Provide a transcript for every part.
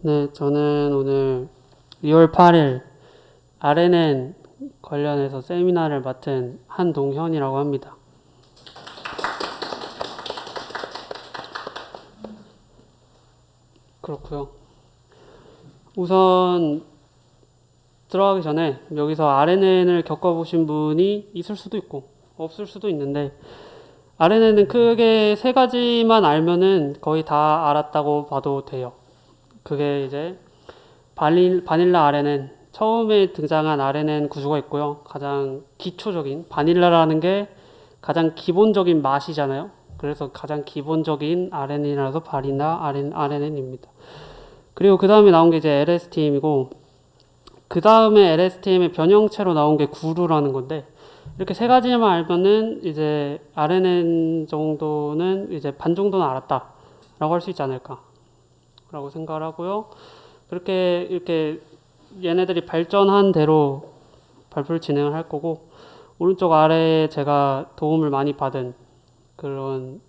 네, 저는 오늘 2월 8일 RNN 관련해서 세미나를 맡은 한동현이라고 합니다. 그렇고요. 우선 들어가기 전에 여기서 RNN을 겪어보신 분이 있을 수도 있고 없을 수도 있는데, RNN은 크게 세 가지만 알면은 거의 다 알았다고 봐도 돼요. 그게 이제 바닐라 RNN, 처음에 등장한 RNN 구조가 있고요. 가장 기초적인 바닐라라는 게 가장 기본적인 맛이잖아요. 그래서 가장 기본적인 RNN이라서 바닐라 RNN입니다. 그리고 그 다음에 나온 게 이제 LSTM이고, 그 다음에 LSTM의 변형체로 나온 게 구루라는 건데, 이렇게 세 가지만 알면은 이제 RNN 정도는 이제 반 정도는 알았다라고 할 수 있지 않을까라고 생각을 하고요. 그렇게 이렇게 얘네들이 발전한 대로 발표를 진행을 할 거고, 오른쪽 아래에 제가 도움을 많이 받은 그런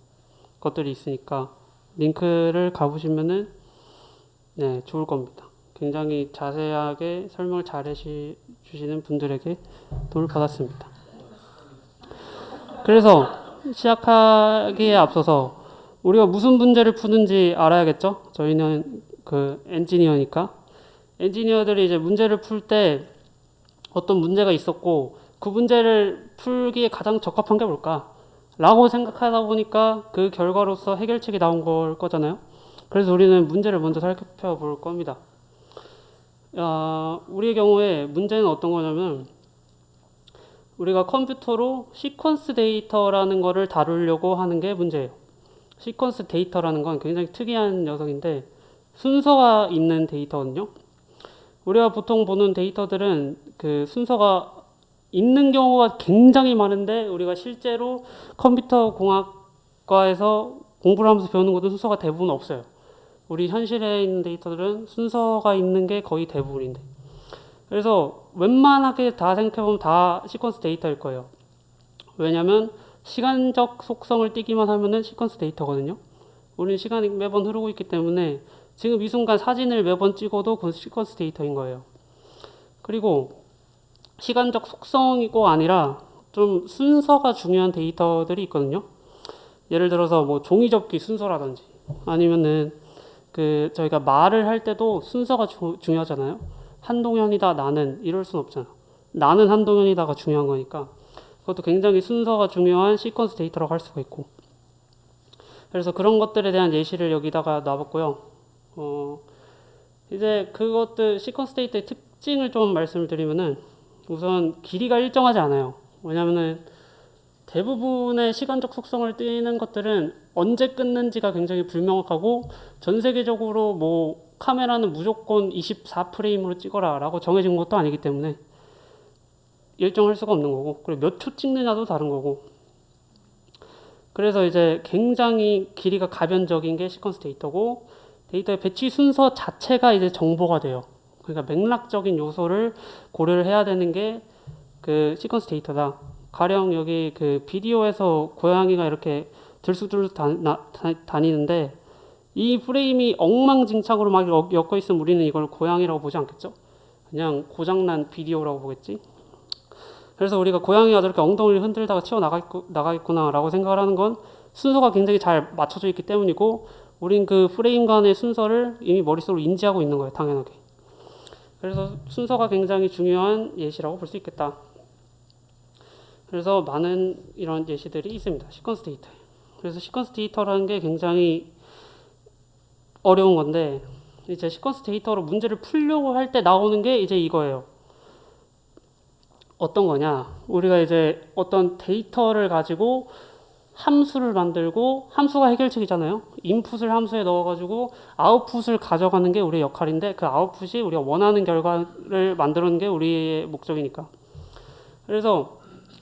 것들이 있으니까 링크를 가보시면은 네, 좋을 겁니다. 굉장히 자세하게 설명을 잘 해주시는 분들에게 도움을 받았습니다. 그래서 시작하기에 앞서서 우리가 무슨 문제를 푸는지 알아야겠죠? 저희는 그 엔지니어니까. 엔지니어들이 이제 문제를 풀 때 어떤 문제가 있었고 그 문제를 풀기에 가장 적합한 게 뭘까? 라고 생각하다 보니까 그 결과로서 해결책이 나온 걸 거잖아요. 그래서 우리는 문제를 먼저 살펴볼 겁니다. 우리의 경우에 문제는 어떤 거냐면, 우리가 컴퓨터로 시퀀스 데이터라는 거를 다루려고 하는 게 문제예요. 시퀀스 데이터라는 건 굉장히 특이한 녀석인데 순서가 있는 데이터거든요. 우리가 보통 보는 데이터들은 그 순서가 있는 경우가 굉장히 많은데, 우리가 실제로 컴퓨터 공학과에서 공부를 하면서 배우는 것도 순서가 대부분 없어요. 우리 현실에 있는 데이터들은 순서가 있는 게 거의 대부분인데, 그래서 웬만하게 다 생각해보면 다 시퀀스 데이터일 거예요. 왜냐면 시간적 속성을 띠기만 하면은 시퀀스 데이터거든요. 우리는 시간이 매번 흐르고 있기 때문에 지금 이 순간 사진을 매번 찍어도 그건 시퀀스 데이터인 거예요. 그리고 시간적 속성이고 아니라 좀 순서가 중요한 데이터들이 있거든요. 예를 들어서 뭐 종이 접기 순서라든지, 아니면은 그 저희가 말을 할 때도 순서가 중요하잖아요. 한동현이다 나는 이럴 순 없잖아. 나는 한동현이다가 중요한 거니까 그것도 굉장히 순서가 중요한 시퀀스 데이터라고 할 수가 있고, 그래서 그런 것들에 대한 예시를 여기다가 놔봤고요. 이제 그것들 시퀀스 데이터의 특징을 좀 말씀을 드리면은, 우선 길이가 일정하지 않아요. 왜냐면은 대부분의 시간적 속성을 띠는 것들은 언제 끊는지가 굉장히 불명확하고, 전 세계적으로 뭐 카메라는 무조건 24프레임으로 찍어라 라고 정해진 것도 아니기 때문에 일정할 수가 없는 거고, 그리고 몇 초 찍느냐도 다른 거고, 그래서 이제 굉장히 길이가 가변적인 게 시퀀스 데이터고, 데이터의 배치 순서 자체가 이제 정보가 돼요. 그러니까 맥락적인 요소를 고려를 해야 되는 게 그 시퀀스 데이터다. 가령 여기 그 비디오에서 고양이가 이렇게 들쑥들쑥 다니는데 이 프레임이 엉망진창으로 막 엮여 있으면 우리는 이걸 고양이라고 보지 않겠죠? 그냥 고장난 비디오라고 보겠지? 그래서 우리가 고양이가 저렇게 엉덩이를 흔들다가 튀어나가겠구나라고 생각을 하는 건 순서가 굉장히 잘 맞춰져 있기 때문이고, 우린 그 프레임 간의 순서를 이미 머릿속으로 인지하고 있는 거예요, 당연하게. 그래서 순서가 굉장히 중요한 예시라고 볼 수 있겠다. 그래서 많은 이런 예시들이 있습니다, 시퀀스 데이터에. 그래서 시퀀스 데이터라는 게 굉장히 어려운 건데, 이제 시퀀스 데이터로 문제를 풀려고 할 때 나오는 게 이제 이거예요. 어떤 거냐? 우리가 이제 어떤 데이터를 가지고 함수를 만들고, 함수가 해결책이잖아요. 인풋을 함수에 넣어가지고 아웃풋을 가져가는 게 우리의 역할인데, 그 아웃풋이 우리가 원하는 결과를 만드는 게 우리의 목적이니까. 그래서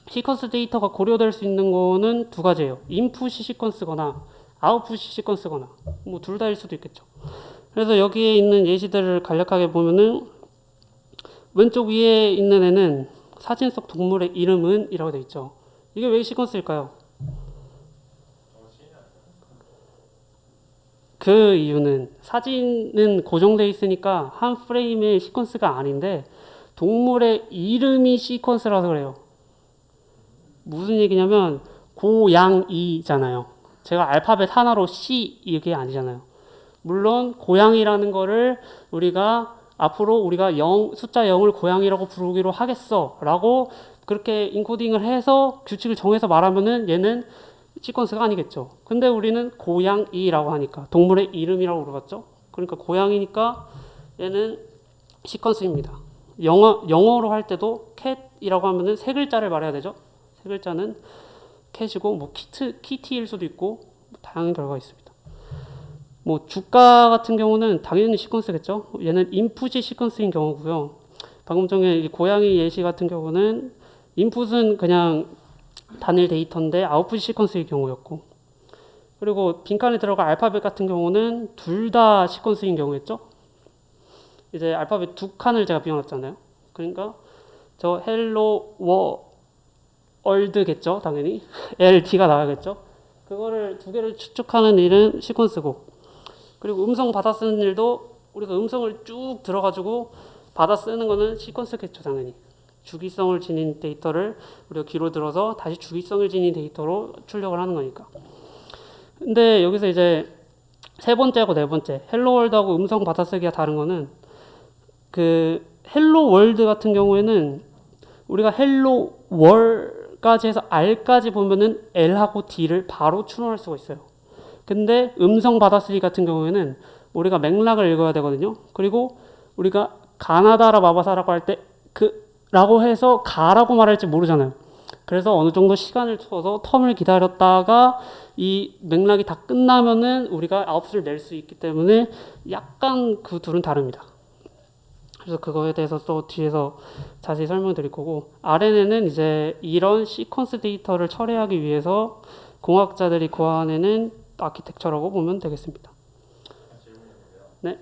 시퀀스 데이터가 고려될 수 있는 거는 두 가지예요. 인풋이 시퀀스거나 아웃풋이 시퀀스거나, 뭐 둘 다일 수도 있겠죠. 그래서 여기에 있는 예시들을 간략하게 보면은, 왼쪽 위에 있는 애는 사진 속 동물의 이름은 이라고 되어 있죠. 이게 왜 시퀀스일까요? 그 이유는 사진은 고정돼 있으니까 한 프레임의 시퀀스가 아닌데 동물의 이름이 시퀀스라서 그래요. 무슨 얘기냐면 고양이잖아요. 제가 알파벳 하나로 C 이게 아니잖아요. 물론 고양이라는 거를 우리가 앞으로 우리가 숫자 0을 고양이라고 부르기로 하겠어 라고 그렇게 인코딩을 해서 규칙을 정해서 말하면은 얘는 시퀀스가 아니겠죠. 근데 우리는 고양이라고 하니까 동물의 이름이라고 물어봤죠. 그러니까 고양이니까 얘는 시퀀스입니다. 영어로 할 때도 cat이라고 하면은 세 글자를 말해야 되죠. 세 글자는 cat이고 뭐 키티일 수도 있고 다양한 결과가 있습니다. 뭐 주가 같은 경우는 당연히 시퀀스겠죠. 얘는 인풋이 시퀀스인 경우고요. 방금 전에 이 고양이 예시 같은 경우는 인풋은 그냥 단일 데이터인데 아웃풋이 시퀀스의 경우였고, 그리고 빈칸에 들어갈 알파벳 같은 경우는 둘 다 시퀀스인 경우였죠. 이제 알파벳 두 칸을 제가 비워놨잖아요. 그러니까 저 헬로 월드겠죠, 당연히. LT가 나와야겠죠. 그거를 두 개를 추측하는 일은 시퀀스고, 그리고 음성 받아 쓰는 일도 우리가 음성을 쭉 들어가지고 받아 쓰는 거는 시퀀스겠죠, 당연히. 주기성을 지닌 데이터를 우리가 귀로 들어서 다시 주기성을 지닌 데이터로 출력을 하는 거니까. 근데 여기서 이제 세 번째하고 네 번째, 헬로 월드하고 음성 받아쓰기가 다른 거는 그 헬로 월드 같은 경우에는 우리가 헬로 월까지 해서 R까지 보면은 L하고 D를 바로 추론할 수가 있어요. 근데 음성 받아쓰기 같은 경우에는 우리가 맥락을 읽어야 되거든요. 그리고 우리가 가나다라 마바사라고 할 때 라고 해서 가라고 말할지 모르잖아요. 그래서 어느 정도 시간을 두어서 텀을 기다렸다가 이 맥락이 다 끝나면은 우리가 아웃풋을 낼 수 있기 때문에 약간 그 둘은 다릅니다. 그래서 그거에 대해서 또 뒤에서 자세히 설명드릴 거고, RNN은 이제 이런 시퀀스 데이터를 처리하기 위해서 공학자들이 구현해낸 아키텍처라고 보면 되겠습니다. 네.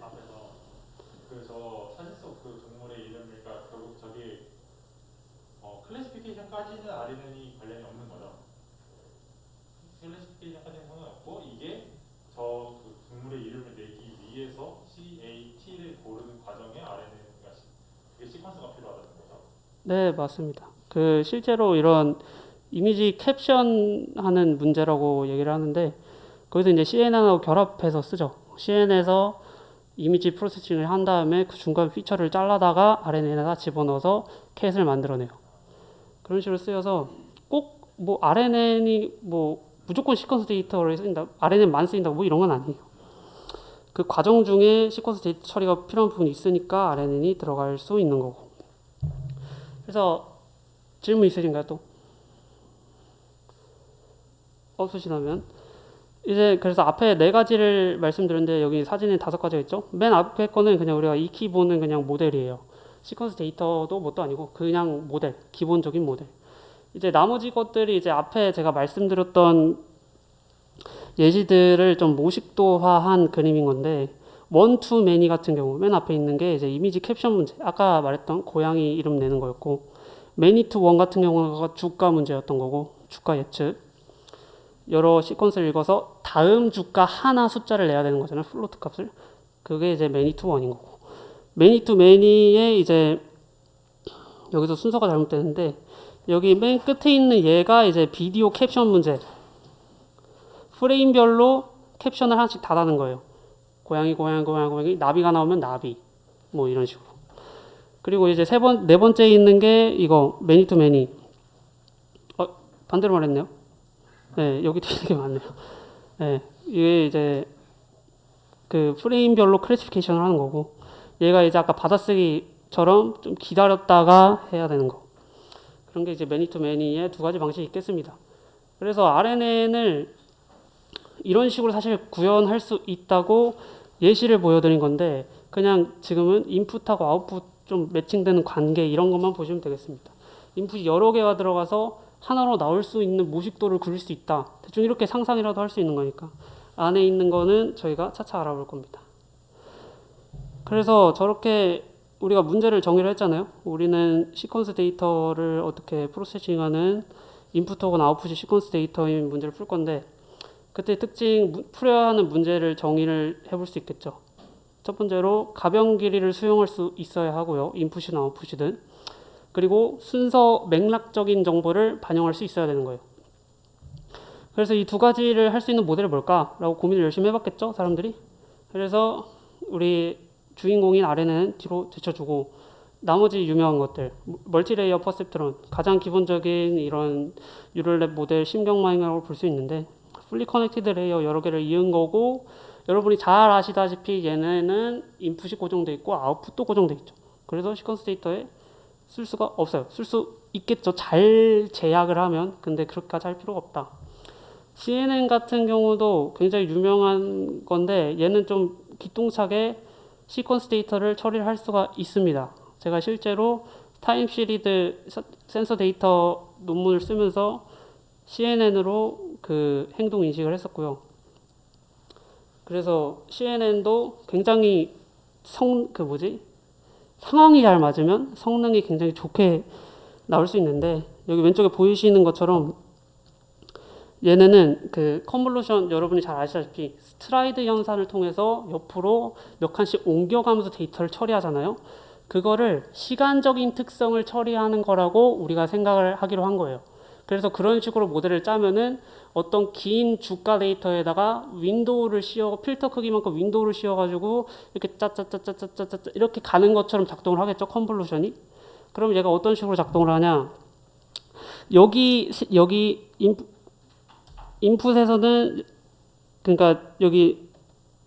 클래시피케이션까지는 RNN이 관련이 없는 거죠. 클래시피케이션까지는 상관없고 이게 저 그 동물의 이름을 내기 위해서 CAT를 고르는 과정에 RNN가 그게 시퀀스가 필요하다는 거죠. 네, 맞습니다. 그 실제로 이런 이미지 캡션 하는 문제라고 얘기를 하는데 거기서 이제 CNN하고 결합해서 쓰죠. CNN에서 이미지 프로세싱을 한 다음에 그 중간 피처를 잘라다가 RNN에다 집어넣어서 캣을 만들어내요. 그런 식으로 쓰여서 꼭 뭐 RNN이 뭐 무조건 시퀀스 데이터를 쓰인다, RNN만 쓰인다 뭐 이런 건 아니에요. 그 과정 중에 시퀀스 데이터 처리가 필요한 부분이 있으니까 RNN이 들어갈 수 있는 거고. 그래서 질문 있으신가요 또? 없으시다면 이제 그래서 앞에 네 가지를 말씀드렸는데 여기 사진에 5가지가 있죠. 맨 앞에 거는 그냥 우리가 익히 보는 그냥 모델이에요. 시퀀스 데이터도 뭣도 아니고 그냥 모델, 기본적인 모델. 이제 나머지 것들이 이제 앞에 제가 말씀드렸던 예시들을 좀 모식도화한 그림인 건데, 원 투 매니 같은 경우 맨 앞에 있는 게 이제 이미지 캡션 문제, 아까 말했던 고양이 이름 내는 거였고, 매니 투 원 같은 경우가 주가 문제였던 거고, 주가 예측. 여러 시퀀스를 읽어서 다음 주가 하나 숫자를 내야 되는 거잖아요, 플로트 값을. 그게 이제 매니 투 원인 거고, 매니 투 매니에 이제 여기서 순서가 잘못되는데 여기 맨 끝에 있는 얘가 이제 비디오 캡션 문제. 프레임별로 캡션을 하나씩 달아는 거예요. 고양이, 나비가 나오면 나비. 뭐 이런 식으로. 그리고 이제 네 번째에 있는 게 이거, 매니 투 매니. 반대로 말했네요. 네, 여기 되게 많네요. 네, 이게 이제 그 프레임별로 클래시피케이션을 하는 거고, 얘가 이제 아까 받아쓰기처럼 좀 기다렸다가 해야 되는 거. 그런 게 이제 매니 투 매니의 두 가지 방식이 있겠습니다. 그래서 RNN을 이런 식으로 사실 구현할 수 있다고 예시를 보여드린 건데, 그냥 지금은 인풋하고 아웃풋 좀 매칭되는 관계 이런 것만 보시면 되겠습니다. 인풋이 여러 개가 들어가서 하나로 나올 수 있는 모식도를 그릴 수 있다. 대충 이렇게 상상이라도 할 수 있는 거니까. 안에 있는 거는 저희가 차차 알아볼 겁니다. 그래서 저렇게 우리가 문제를 정의를 했잖아요. 우리는 시퀀스 데이터를 어떻게 프로세싱하는 인풋 혹은 아웃풋이 시퀀스 데이터인 문제를 풀 건데, 그때 특징 풀어야 하는 문제를 정의를 해볼 수 있겠죠. 첫 번째로 가변 길이를 수용할 수 있어야 하고요. 인풋이나 아웃풋이든. 그리고 순서 맥락적인 정보를 반영할 수 있어야 되는 거예요. 그래서 이 두 가지를 할 수 있는 모델이 뭘까라고 고민을 열심히 해봤겠죠, 사람들이. 그래서 우리 주인공인 아래는 뒤로 제쳐주고 나머지 유명한 것들, 멀티레이어 퍼셉트론, 가장 기본적인 이런 뉴럴랩 모델 심경마잉이라고 볼 수 있는데 풀리 커넥티드 레이어 여러 개를 이은 거고, 여러분이 잘 아시다시피 얘네는 인풋이 고정돼 있고 아웃풋도 고정돼 있죠. 그래서 시퀀스 데이터에 쓸 수가 없어요. 쓸 수 있겠죠, 잘 제약을 하면. 근데 그렇게까지 할 필요가 없다. CNN 같은 경우도 굉장히 유명한 건데 얘는 좀 기똥차게 시퀀스 데이터를 처리를 할 수가 있습니다. 제가 실제로 타임 시리드 센서 데이터 논문을 쓰면서 CNN으로 그 행동 인식을 했었고요. 그래서 CNN도 굉장히 상황이 잘 맞으면 성능이 굉장히 좋게 나올 수 있는데, 여기 왼쪽에 보이시는 것처럼 얘네는 그 컨볼루션, 여러분이 잘 아시다시피 스트라이드 현상을 통해서 옆으로 몇 칸씩 옮겨가면서 데이터를 처리하잖아요. 그거를 시간적인 특성을 처리하는 거라고 우리가 생각을 하기로 한 거예요. 그래서 그런 식으로 모델을 짜면은 어떤 긴 주가 데이터에다가 윈도우를 씌워, 필터 크기만큼 윈도우를 씌워가지고 이렇게 짜짜짜짜짜짜짜 이렇게 가는 것처럼 작동을 하겠죠, 컨볼루션이. 그럼 얘가 어떤 식으로 작동을 하냐? 여기 인풋에서는, 그러니까 여기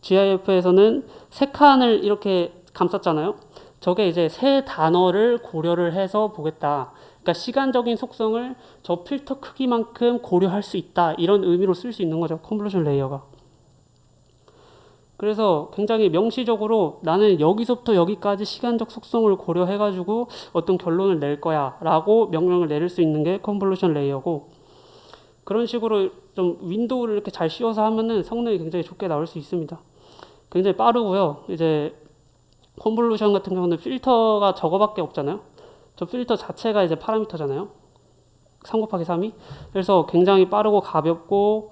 GIF에서는 세 칸을 이렇게 감쌌잖아요. 저게 이제 세 단어를 고려를 해서 보겠다. 그러니까 시간적인 속성을 저 필터 크기만큼 고려할 수 있다, 이런 의미로 쓸 수 있는 거죠, 컨볼루션 레이어가. 그래서 굉장히 명시적으로 나는 여기서부터 여기까지 시간적 속성을 고려해가지고 어떤 결론을 낼 거야 라고 명령을 내릴 수 있는 게 컨볼루션 레이어고, 그런 식으로 좀 윈도우를 이렇게 잘 씌워서 하면은 성능이 굉장히 좋게 나올 수 있습니다. 굉장히 빠르고요. 이제 컨볼루션 같은 경우는 필터가 저거밖에 없잖아요. 저 필터 자체가 이제 파라미터잖아요. 3 곱하기 3이. 그래서 굉장히 빠르고 가볍고,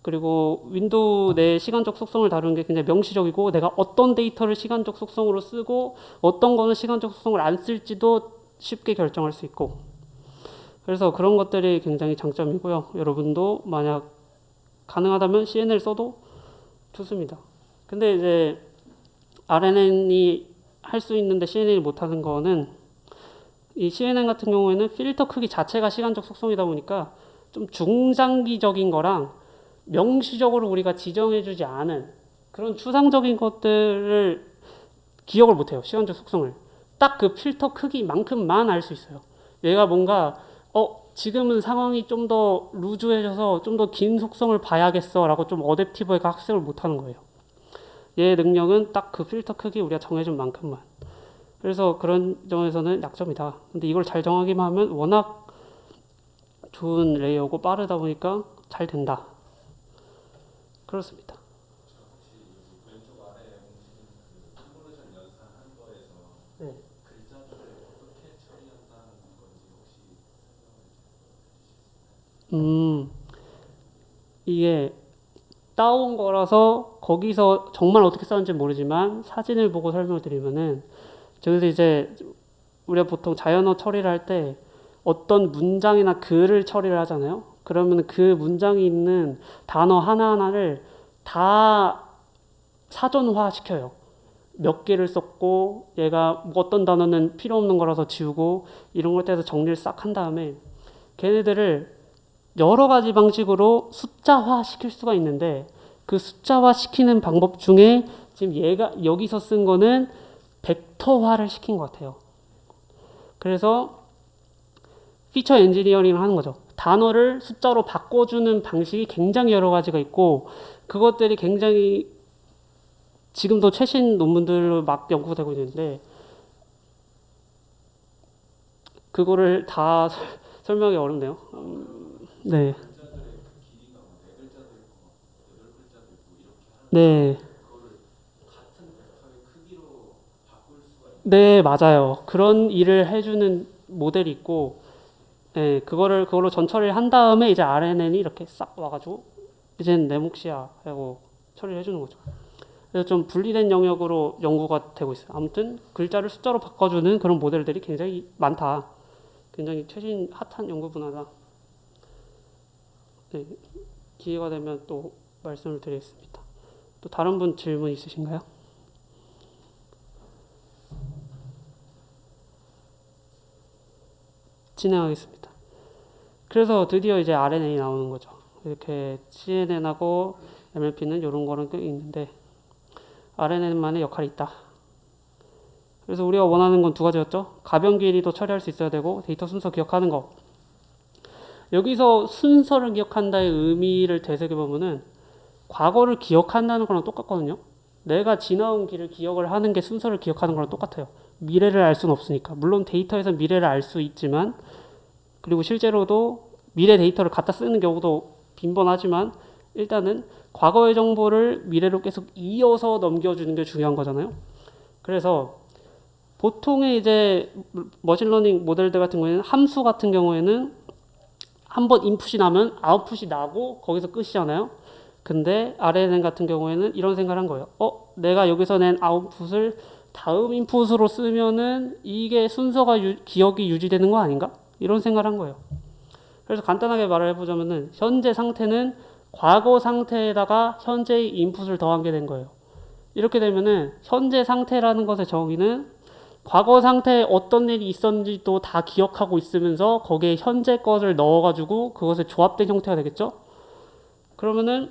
그리고 윈도우 내 시간적 속성을 다루는 게 굉장히 명시적이고, 내가 어떤 데이터를 시간적 속성으로 쓰고 어떤 거는 시간적 속성을 안 쓸지도 쉽게 결정할 수 있고, 그래서 그런 것들이 굉장히 장점이고요. 여러분도 만약 가능하다면 CNN을 써도 좋습니다. 근데 이제 RNN이 할 수 있는데 CNN이 못하는 거는, 이 CNN 같은 경우에는 필터 크기 자체가 시간적 속성이다 보니까 좀 중장기적인 거랑 명시적으로 우리가 지정해주지 않은 그런 추상적인 것들을 기억을 못해요. 시간적 속성을. 딱 그 필터 크기만큼만 알 수 있어요. 얘가 뭔가 지금은 상황이 좀 더 루즈해져서 좀 더 긴 속성을 봐야겠어 라고 좀 어댑티브하게 학습을 못하는 거예요. 얘의 능력은 딱 그 필터 크기 우리가 정해준 만큼만. 그래서 그런 점에서는 약점이다. 근데 이걸 잘 정하기만 하면 워낙 좋은 레이어고 빠르다 보니까 잘 된다. 그렇습니다. 네. 이게 따온 거라서 거기서 정말 어떻게 썼는지 모르지만 사진을 보고 설명을 드리면은, 저기서 이제 우리가 보통 자연어 처리를 할 때 어떤 문장이나 글을 처리를 하잖아요. 그러면 그 문장이 있는 단어 하나하나를 다 사전화 시켜요. 몇 개를 썼고, 얘가 어떤 단어는 필요 없는 거라서 지우고, 이런 것에 대해서 정리를 싹 한 다음에 걔네들을 여러 가지 방식으로 숫자화 시킬 수가 있는데, 그 숫자화 시키는 방법 중에 지금 얘가 여기서 쓴 거는 벡터화를 시킨 것 같아요. 그래서 피처 엔지니어링을 하는 거죠. 단어를 숫자로 바꿔주는 방식이 굉장히 여러 가지가 있고, 그것들이 굉장히 지금도 최신 논문들로 막 연구되고 있는데, 그거를 다 설명하기 어렵네요. 네. 네. 네, 맞아요. 그런 일을 해주는 모델이 있고, 네, 그걸로 전처리를 한 다음에 이제 RNN이 이렇게 싹 와가지고 이젠 내 몫이야 하고 처리를 해주는 거죠. 그래서 좀 분리된 영역으로 연구가 되고 있어요. 아무튼 글자를 숫자로 바꿔주는 그런 모델들이 굉장히 많다. 굉장히 최신 핫한 연구 분야다. 네, 기회가 되면 또 말씀을 드리겠습니다. 또 다른 분 질문 있으신가요? 진행하겠습니다. 그래서 드디어 이제 RNA 나오는 거죠. 이렇게 CNN하고 MLP는 이런 거는 꽤 있는데 RNN만의 역할이 있다. 그래서 우리가 원하는 건 두 가지였죠. 가변 길이도 처리할 수 있어야 되고 데이터 순서 기억하는 거. 여기서 순서를 기억한다의 의미를 되새겨보면은 과거를 기억한다는 거랑 똑같거든요. 내가 지나온 길을 기억을 하는 게 순서를 기억하는 거랑 똑같아요. 미래를 알 수는 없으니까. 물론 데이터에서 미래를 알 수 있지만 그리고 실제로도 미래 데이터를 갖다 쓰는 경우도 빈번하지만 일단은 과거의 정보를 미래로 계속 이어서 넘겨주는 게 중요한 거잖아요. 그래서 보통의 이제 머신러닝 모델들 같은 경우에는 함수 같은 경우에는 한번 인풋이 나면 아웃풋이 나고 거기서 끝이잖아요. 근데 RNN 같은 경우에는 이런 생각을 한 거예요. 내가 여기서 낸 아웃풋을 다음 인풋으로 쓰면은 이게 순서가 기억이 유지되는 거 아닌가? 이런 생각을 한 거예요. 그래서 간단하게 말을 해보자면은 현재 상태는 과거 상태에다가 현재의 인풋을 더한 게 된 거예요. 이렇게 되면은 현재 상태라는 것의 정의는 과거 상태에 어떤 일이 있었는지도 다 기억하고 있으면서 거기에 현재 것을 넣어가지고 그것의 조합된 형태가 되겠죠? 그러면은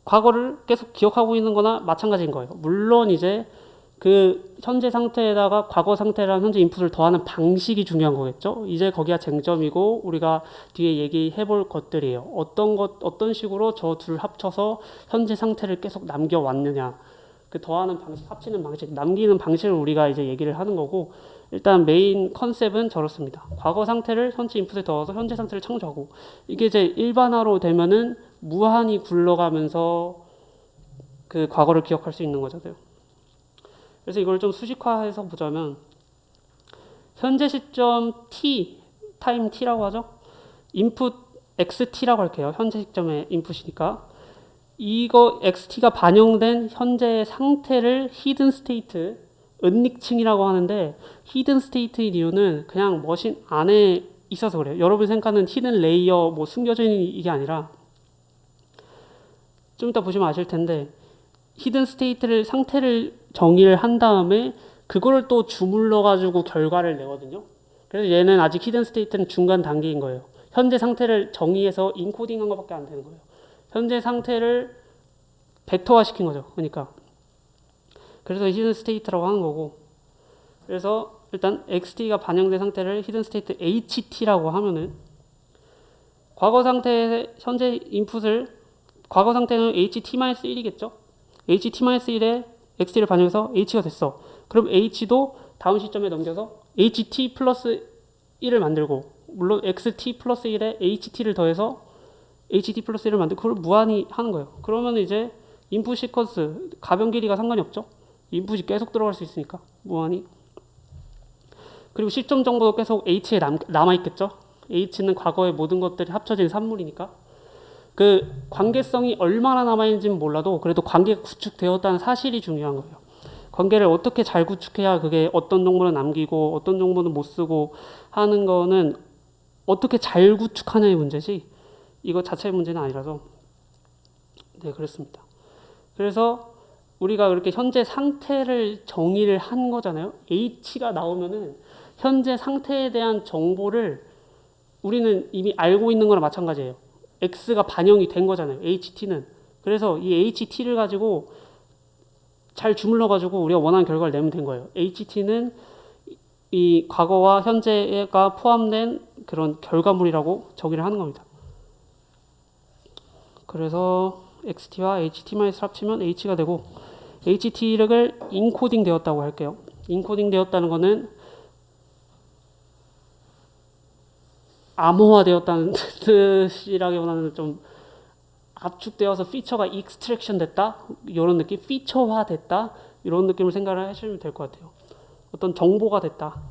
과거를 계속 기억하고 있는 거나 마찬가지인 거예요. 물론 이제 그 현재 상태에다가 과거 상태랑 현재 인풋을 더하는 방식이 중요한 거겠죠? 이제 거기가 쟁점이고 우리가 뒤에 얘기해 볼 것들이에요. 어떤 식으로 저 둘 합쳐서 현재 상태를 계속 남겨왔느냐. 그 더하는 방식, 합치는 방식, 남기는 방식을 우리가 이제 얘기를 하는 거고 일단 메인 컨셉은 저렇습니다. 과거 상태를 현재 인풋에 더해서 현재 상태를 창조하고 이게 이제 일반화로 되면은 무한히 굴러가면서 그 과거를 기억할 수 있는 거잖아요. 그래서 이걸 좀 수식화해서 보자면 현재 시점 t, 타임 t라고 하죠. 인풋 xt라고 할게요. 현재 시점의 인풋이니까. 이거 xt가 반영된 현재의 상태를 히든 스테이트, 은닉층이라고 하는데 히든 스테이트의 이유는 그냥 머신 안에 있어서 그래요. 여러분 생각하는 히든 레이어, 뭐 숨겨져 있는 이게 아니라 좀 이따 보시면 아실 텐데 히든 스테이트를 상태를 정의를 한 다음에 그거를 또 주물러 가지고 결과를 내거든요. 그래서 얘는 아직 히든 스테이트는 중간 단계인 거예요. 현재 상태를 정의해서 인코딩한 것밖에 안 되는 거예요. 현재 상태를 벡터화 시킨 거죠. 그러니까 그래서 히든 스테이트라고 하는 거고 그래서 일단 XT가 반영된 상태를 히든 스테이트 HT라고 하면은 과거 상태의 현재 인풋을 과거 상태는 HT-1이겠죠. HT-1에 XT를 반영해서 H가 됐어. 그럼 H도 다음 시점에 넘겨서 HT 플러스 1을 만들고 물론 XT 플러스 1에 HT를 더해서 HT 플러스 1을 만들고 그걸 무한히 하는 거예요. 그러면 이제 인풋 시퀀스 가변 길이가 상관이 없죠. 인풋이 계속 들어갈 수 있으니까 무한히. 그리고 시점 정보도 계속 H에 남아있겠죠. H는 과거의 모든 것들이 합쳐진 산물이니까. 그 관계성이 얼마나 남아있는지는 몰라도 그래도 관계가 구축되었다는 사실이 중요한 거예요. 관계를 어떻게 잘 구축해야 그게 어떤 정보는 남기고 어떤 정보는 못 쓰고 하는 거는 어떻게 잘 구축하냐의 문제지 이거 자체의 문제는 아니라서 네 그렇습니다. 그래서 우리가 그렇게 현재 상태를 정의를 한 거잖아요. H가 나오면은 현재 상태에 대한 정보를 우리는 이미 알고 있는 거랑 마찬가지예요. X가 반영이 된 거잖아요. HT는. 그래서 이 HT를 가지고 잘 주물러 가지고 우리가 원하는 결과를 내면 된 거예요. HT는 이 과거와 현재가 포함된 그런 결과물이라고 정의를 하는 겁니다. 그래서 XT와 HT-를 합치면 H가 되고 HT를 인코딩 되었다고 할게요. 인코딩 되었다는 거는 암호화 되었다는 뜻이라기보다는 좀 압축되어서 피처가 익스트랙션 됐다 이런 느낌, 피처화 됐다 이런 느낌을 생각을 하시면 될 것 같아요. 어떤 정보가 됐다.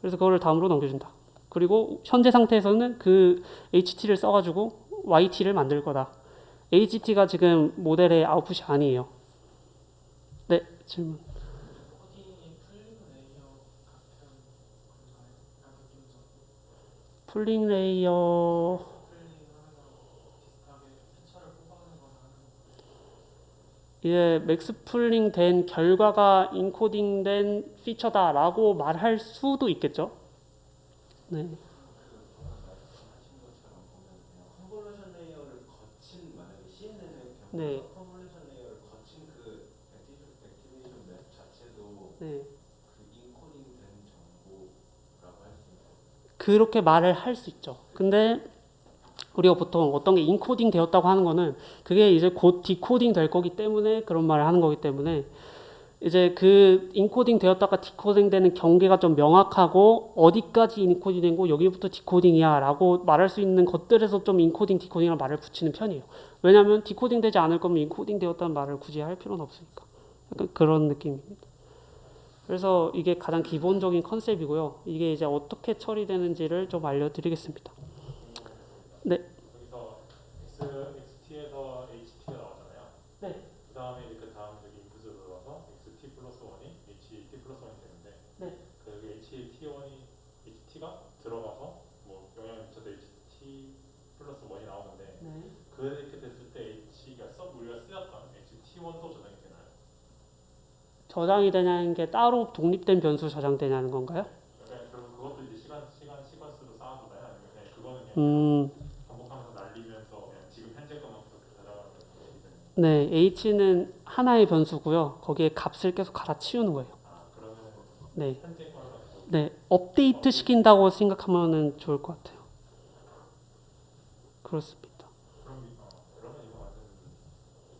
그래서 그거를 다음으로 넘겨준다. 그리고 현재 상태에서는 그 HT를 써가지고 YT를 만들 거다. HT가 지금 모델의 아웃풋이 아니에요. 네, 질문. 풀링 레이어 이제 맥스 풀링 된 결과가 인코딩된 피처다라고 말할 수도 있겠죠. 네. 컨볼루션 레이어를 거친 만약에 CNN의 경우 네. 컨볼루션 레이어를 거친 그 액티베이션 맵 자체도 네. 그 인코딩된 정보라고 할 수 있나요? 그렇게 말을 할 수 있죠. 근데 우리가 보통 어떤 게 인코딩 되었다고 하는 거는 그게 이제 곧 디코딩 될 거기 때문에 그런 말을 하는 거기 때문에 이제 그 인코딩 되었다가 디코딩 되는 경계가 좀 명확하고 어디까지 인코딩 된거 여기부터 디코딩이야 라고 말할 수 있는 것들에서 좀 인코딩 디코딩이라는 말을 붙이는 편이에요. 왜냐하면 디코딩 되지 않을 거면 인코딩 되었다는 말을 굳이 할 필요는 없으니까. 약간 그런 느낌입니다. 그래서 이게 가장 기본적인 컨셉이고요. 이게 이제 어떻게 처리되는지를 좀 알려드리겠습니다. 네. 여기서 XT에서 HT가 나왔잖아요. 네. 그 다음에 그 다음 여기 인풋을 넣어서 XT 플러스 1이 HT 플러스 1이 되는데 네. 그 HT가 들어가서 뭐 영향을 미쳐서 HT 플러스 1이 나오는데 네. 그렇게 됐을 때 우리가 쓰였던 HT1도 저장이 되나요? 저장이 되냐는 게 따로 독립된 변수 저장되냐는 건가요? 그럼 그것도 이제 시퀀스로 쌓아두나요? 아니면 그냥 그거는 그냥 반복하면서 날리면서 그냥 지금 현재 것만 그렇게 저장하는 거예요? 네, h는 하나의 변수고요. 거기에 값을 계속 갈아치우는 거예요. 그러면 네, 현재 거를 가지고 네, 업데이트 시킨다고 생각하면 좋을 것 같아요. 그렇습니다. 그러면 이거 완전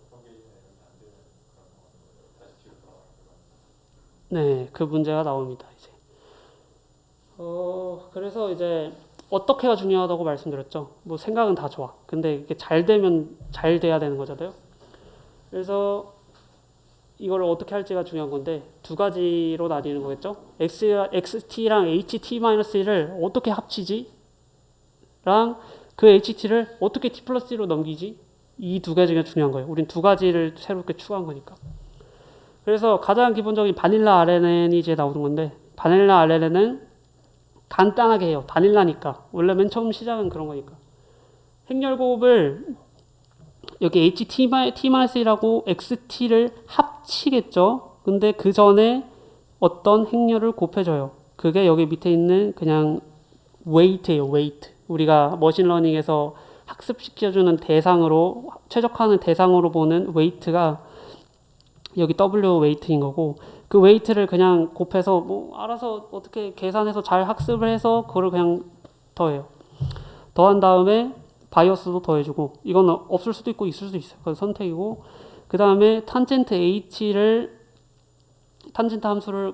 프로게이션이 안 되는 그런 상황인 거예요. 다시 뒤로 돌아가는 네, 그 문제가 나옵니다. 이제. 그래서 이제 어떻게가 중요하다고 말씀드렸죠. 뭐 생각은 다 좋아. 근데 이게 잘 되면 잘 돼야 되는 거잖아요. 그래서 이걸 어떻게 할지가 중요한 건데 두 가지로 나뉘는 거겠죠. XT랑 HT-1을 어떻게 합치지? 랑 그 HT를 어떻게 T 플러스 1로 넘기지? 이 두 가지가 중요한 거예요. 우린 두 가지를 새롭게 추가한 거니까. 그래서 가장 기본적인 바닐라 RNN이 이제 나오는 건데 바닐라 RNN은 간단하게 해요. 바닐라니까. 원래 맨 처음 시작은 그런 거니까. 행렬곱을 여기 HT-1라고 XT를 합치겠죠. 근데 그 전에 어떤 행렬을 곱해줘요. 그게 여기 밑에 있는 그냥 weight예요. weight. 우리가 머신러닝에서 학습시켜주는 대상으로 최적화하는 대상으로 보는 weight가 여기 W weight인 거고 그 weight를 그냥 곱해서 뭐 알아서 어떻게 계산해서 잘 학습을 해서 그걸 그냥 더해요. 더한 다음에 바이어스도 더해주고 이건 없을 수도 있고 있을 수도 있어요. 그건 선택이고 그 다음에 탄젠트 함수를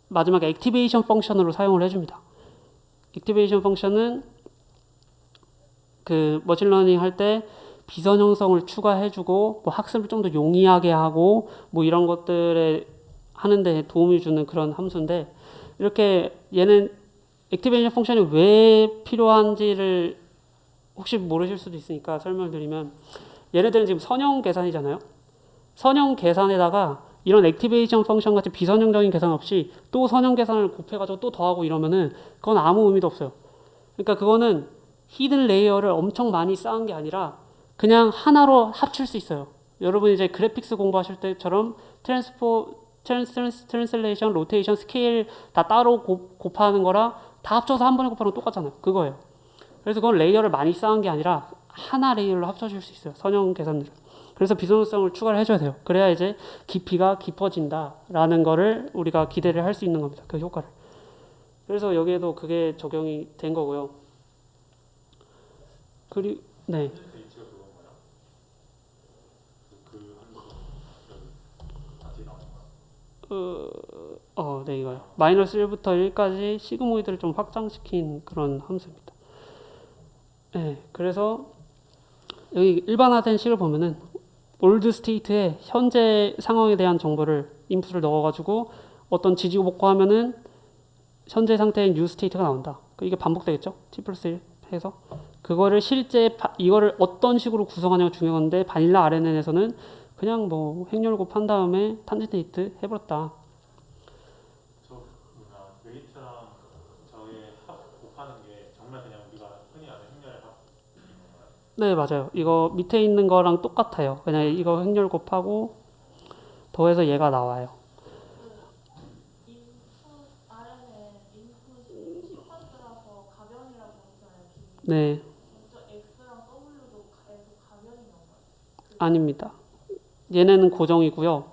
마지막에 액티베이션 펑션으로 사용을 해줍니다. 액티베이션 펑션은 그 머신러닝 할 때 비선 형성을 추가해주고 뭐 학습을 좀 더 용이하게 하고 뭐 이런 것들에 하는데 도움을 주는 그런 함수인데 이렇게 얘는 액티베이션 펑션이 왜 필요한지를 혹시 모르실 수도 있으니까 설명을 드리면 얘네들은 지금 선형 계산이잖아요. 선형 계산에다가 이런 액티베이션 펑션 같이 비선형적인 계산 없이 또 선형 계산을 곱해가지고 또 더하고 이러면은 그건 아무 의미도 없어요. 그러니까 그거는 히든 레이어를 엄청 많이 쌓은 게 아니라 그냥 하나로 합칠 수 있어요. 여러분 이제 그래픽스 공부하실 때처럼 트랜슬레이션, 로테이션, 스케일 다 따로 곱하는 거랑 다 합쳐서 한 번에 곱하는 거 똑같잖아요. 그거예요. 그래서 그건 레이어를 많이 쌓은 게 아니라 하나 레이어로 합쳐질 수 있어요. 선형 계산들은. 그래서 비선호성을 추가를 해줘야 돼요. 그래야 이제 깊이가 깊어진다라는 거를 우리가 기대를 할 수 있는 겁니다. 그 효과를. 그래서 여기에도 그게 적용이 된 거고요. 그리고 네. H가 그건가요? 그 함수 나온 거요? 네 이거요. 마이너스 1부터 1까지 시그모이드를 좀 확장시킨 그런 함수입니다. 네, 그래서 여기 일반화된 식을 보면은 올드 스테이트에 현재 상황에 대한 정보를 인풋을 넣어가지고 어떤 지지고 복구하면은 현재 상태의 뉴 스테이트가 나온다. 이게 반복되겠죠? t 플러스 1 해서 그거를 실제 이거를 어떤 식으로 구성하냐가 중요한데 바닐라 RNN에서는 그냥 뭐 행렬 곱한 다음에 탄젠트 히트 해버렸다. 저 뭐냐 웨이트랑 저의 합 곱하는 게 정말 그냥 우리가 흔히 아는 행렬의 합인 건가요? 네, 맞아요. 이거 밑에 있는 거랑 똑같아요. 그냥 이거 행렬 곱하고 더해서 얘가 나와요. 그 인풋 R는 인풋이 시퀀스라서 가변이라고 했잖아요. 네, 먼저 X랑 W도 계속 가변이 나와요. 아닙니다. 얘네는 고정이고요.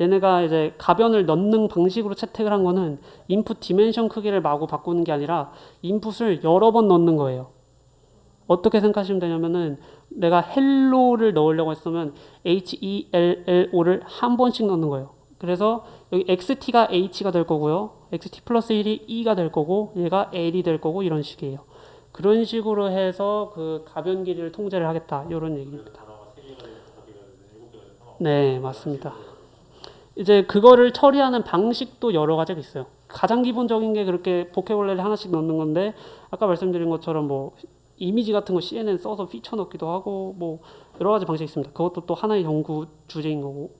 얘네가 이제 가변을 넣는 방식으로 채택을 한 거는 인풋 디멘션 크기를 마구 바꾸는 게 아니라 인풋을 여러 번 넣는 거예요. 어떻게 생각하시면 되냐면은 내가 헬로를 넣으려고 했으면 HELLO를 한 번씩 넣는 거예요. 그래서 여기 XT가 H가 될 거고요. XT 플러스 1이 E가 될 거고 얘가 L이 될 거고 이런 식이에요. 그런 식으로 해서 그 가변 길이를 통제를 하겠다. 이런 얘기입니다. 단어가 3개가 되든 5개가 되든 7개가 되든 상관없어요. 네, 맞습니다. 이제 그거를 처리하는 방식도 여러 가지가 있어요. 가장 기본적인 게 그렇게 보케블러리 하나씩 넣는 건데 아까 말씀드린 것처럼 뭐 이미지 같은 거 CNN 써서 피처 넣기도 하고 뭐 여러 가지 방식이 있습니다. 그것도 또 하나의 연구 주제인 거고.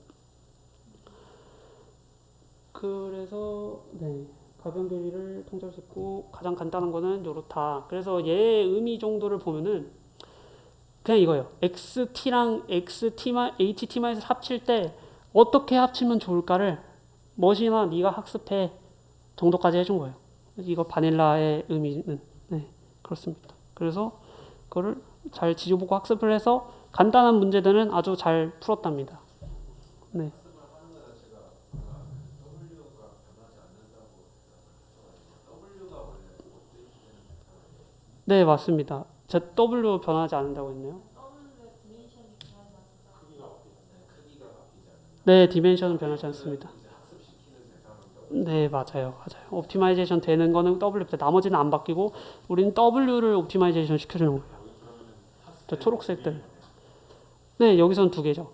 그래서 네, 가변 길이를 통제할 수 있고 가장 간단한 거는 요렇다. 그래서 얘의 의미 정도를 보면은 그냥 이거예요. XT랑 HT-를 합칠 때 어떻게 합치면 좋을까를 멋이나 네가 학습해 정도까지 해준 거예요. 이거 바닐라의 의미는 네, 그렇습니다. 그래서 그거를 잘 지져보고 학습을 해서 간단한 문제들은 아주 잘 풀었답니다. 네, 학습을 하는 거 자체가 W가 변하지 않는다고 W가 원래 업데이트되는 패턴이에요. 네 맞습니다. W 변하지 않는다고 했네요. W의 디멘션이 변하지 않는다. 크기가 어떻게 크기가 바뀌지 않는다. 네, 디멘션은 변하지 않습니다. 이제 학습시키는 대상은 네, 맞아요. 옵티마이제이션 되는 거는 W입니다. 나머지는 안 바뀌고 우리는 W를 옵티마이제이션 시켜주는 거예요. 저 초록색들. 네, 여기서는 두 개죠.